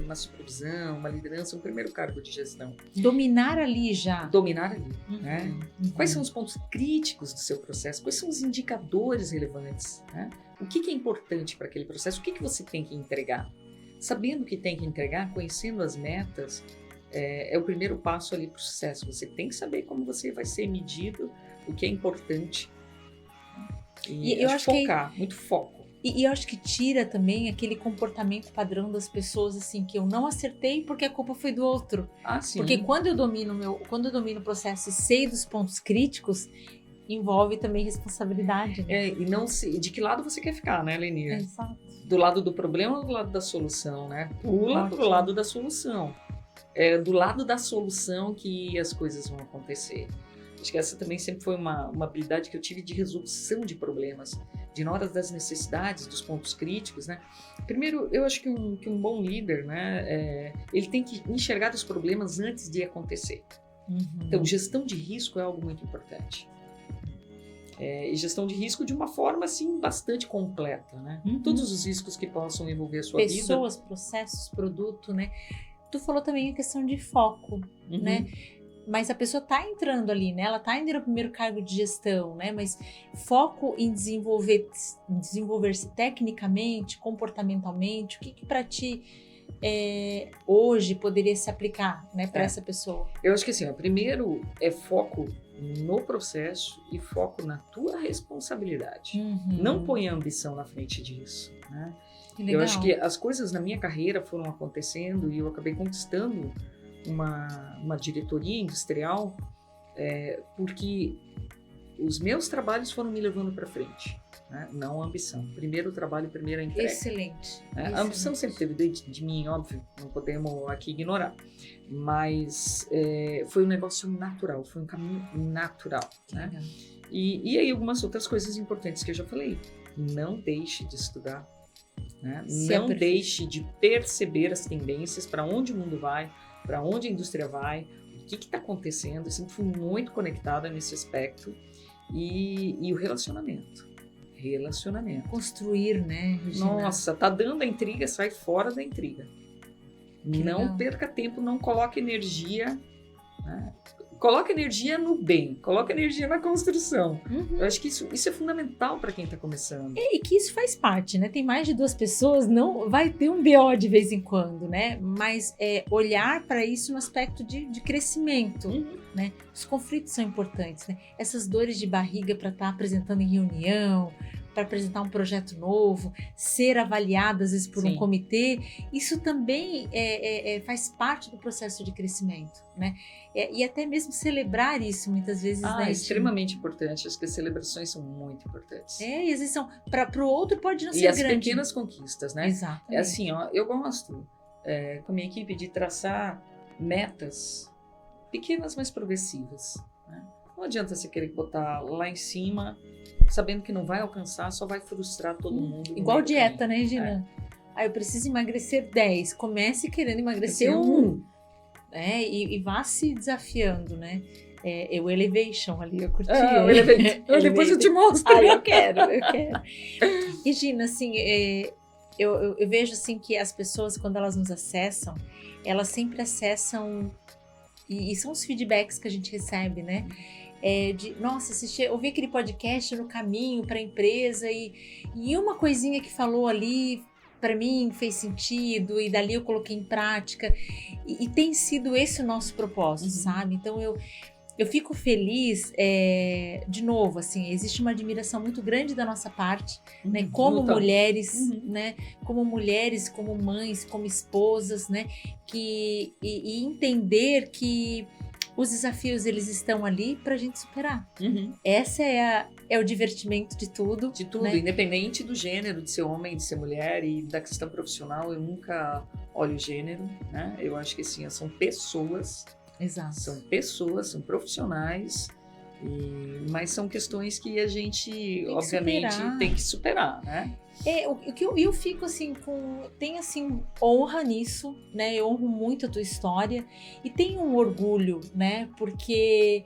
uma supervisão, uma liderança, um primeiro cargo de gestão. Dominar ali já. Dominar ali. Né? Quais são os pontos críticos do seu processo? Quais são os indicadores relevantes? Né? O que é importante para aquele processo? O que você tem que entregar? Sabendo o que tem que entregar, conhecendo as metas, é o primeiro passo ali para o sucesso. Você tem que saber como você vai ser medido, o que é importante. E eu acho focar, muito foco. E eu acho que tira também aquele comportamento padrão das pessoas, assim, que eu não acertei porque a culpa foi do outro. Sim. Porque quando eu domino o processo e sei dos pontos críticos, envolve também responsabilidade. Né? E não se, de que lado você quer ficar, né, Lenia? Exato. Do lado do problema ou do lado da solução, né? Pula pro lado da solução. É do lado da solução que as coisas vão acontecer. Acho que essa também sempre foi uma habilidade que eu tive de resolução de problemas. de nota das necessidades, dos pontos críticos, né? Primeiro, eu acho que um bom líder, né, ele tem que enxergar os problemas antes de acontecer. Então, gestão de risco é algo muito importante. E gestão de risco de uma forma, assim, bastante completa, né? Todos os riscos que possam envolver a sua vida. Pessoas, processos, produto, né? Tu falou também a questão de foco, né? Mas a pessoa está entrando ali, né? Ela está indo no primeiro cargo de gestão, né? Mas foco em desenvolver-se tecnicamente, comportamentalmente, o que para ti hoje poderia se aplicar, né, para essa pessoa? Eu acho que assim, primeiro é foco no processo e foco na tua responsabilidade. Não põe a ambição na frente disso, né? Eu acho que as coisas na minha carreira foram acontecendo e eu acabei conquistando uma diretoria industrial porque os meus trabalhos foram me levando para frente, né? Não a ambição. Primeiro o trabalho, primeiro a entrega. Excelente. A ambição sempre teve dentro de mim, óbvio, não podemos aqui ignorar. Mas foi um negócio natural, foi um caminho natural, né? E aí algumas outras coisas importantes que eu já falei. Não deixe de estudar, né? Não deixe de perceber as tendências, para onde o mundo vai, para onde a indústria vai, o que está acontecendo. Eu sempre fui muito conectada nesse aspecto. E o relacionamento. Construir, né, Regina? Nossa, tá dando a intriga, sai fora da intriga. Não perca tempo, não coloque energia, né? Coloque energia no bem, coloque energia na construção. Eu acho que isso é fundamental para quem está começando. E que isso faz parte, né? Tem mais de 2 pessoas, não vai ter um BO de vez em quando, né? Mas olhar para isso no aspecto de crescimento, né? Os conflitos são importantes, né? Essas dores de barriga para estar apresentando em reunião, para apresentar um projeto novo, ser avaliado às vezes por um comitê, isso também faz parte do processo de crescimento, né? E até mesmo celebrar isso muitas vezes, né? É extremamente importante, acho que as celebrações são muito importantes. E às vezes são, para o outro pode não ser grande. E as pequenas conquistas, né? Exatamente. É assim, ó, eu gosto com a minha equipe de traçar metas pequenas, mas progressivas, né? Não adianta você querer botar lá em cima, sabendo que não vai alcançar, só vai frustrar todo mundo. Igual dieta, né, Regina? Eu preciso emagrecer 10. Comece querendo emagrecer 1. E vá se desafiando, né? O Elevation ali, eu curti. O Elevation. Depois eu te mostro. Eu quero. Regina, assim, eu vejo assim que as pessoas, quando elas nos acessam, elas sempre acessam, e são os feedbacks que a gente recebe, né? Nossa, ouvi aquele podcast no caminho para a empresa e uma coisinha que falou ali para mim fez sentido e dali eu coloquei em prática e tem sido esse o nosso propósito, sabe? Então eu fico feliz, de novo, assim, existe uma admiração muito grande da nossa parte, né? Como mulheres, né? Como mulheres, como mães, como esposas, né? E entender que os desafios, eles estão ali para a gente superar. Essa é o divertimento de tudo. De tudo, né? Independente do gênero, de ser homem, de ser mulher e da questão profissional, eu nunca olho o gênero, né? Eu acho que assim, são pessoas. Exato. São pessoas, são profissionais, mas são questões que a gente, obviamente, tem que superar, né? O que eu fico assim tem assim honra nisso, né? Eu honro muito a tua história e tenho um orgulho, né? Porque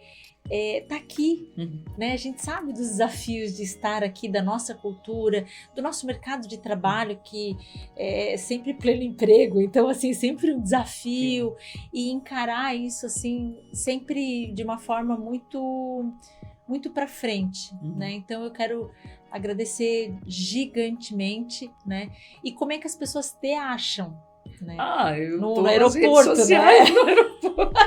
tá aqui, né? A gente sabe dos desafios de estar aqui, da nossa cultura, do nosso mercado de trabalho, que é sempre pleno emprego, então assim, sempre um desafio. E encarar isso assim, sempre de uma forma muito para frente, né? Então eu quero agradecer gigantemente, né? E como é que as pessoas te acham, né? Eu no tô aeroporto, nas redes sociais, né? No aeroporto.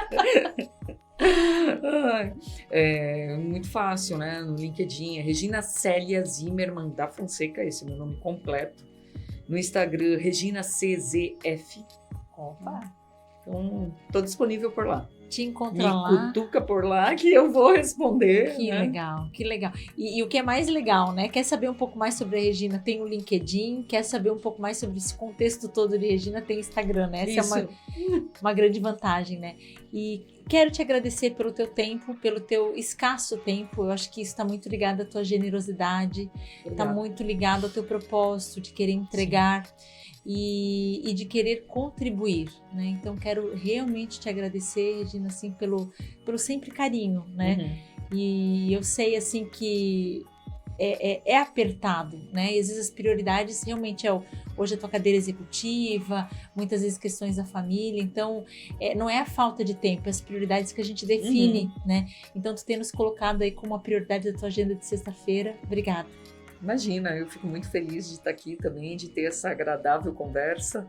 Muito fácil, né? No LinkedIn, Regina Célia Zimmermann da Fonseca, esse é meu nome completo. No Instagram, Regina CZF. Opa! Então, tô disponível por lá. Te encontra Me lá. cutuca por lá que eu vou responder. Que legal, que legal. E o que é mais legal, né? Quer saber um pouco mais sobre a Regina? Tem o LinkedIn. Quer saber um pouco mais sobre esse contexto todo de Regina? Tem o Instagram, né? Essa é uma grande vantagem, né? E quero te agradecer pelo teu tempo, pelo teu escasso tempo. Eu acho que isso está muito ligado à tua generosidade, está muito ligado ao teu propósito de querer entregar e de querer contribuir, né? Então, quero realmente te agradecer, Regina, assim, pelo sempre carinho, né? E eu sei, assim, que é apertado, né? E às vezes as prioridades realmente hoje a tua cadeira executiva, muitas vezes questões da família, então não é a falta de tempo, é as prioridades que a gente define, né? Então tu ter nos colocado aí como a prioridade da tua agenda de sexta-feira, obrigada. Imagina, eu fico muito feliz de estar aqui também, de ter essa agradável conversa,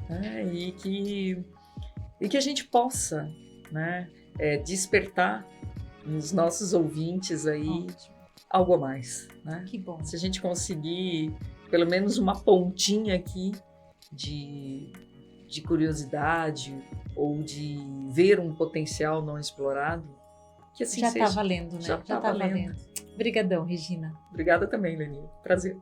né? E que a gente possa, né, despertar nos nossos ouvintes aí algo a mais, né? Que bom. Se a gente conseguir pelo menos uma pontinha aqui de curiosidade ou de ver um potencial não explorado, que assim já seja. Já está valendo, né? Já está valendo. Obrigadão, Regina. Obrigada também, Leni. Prazer.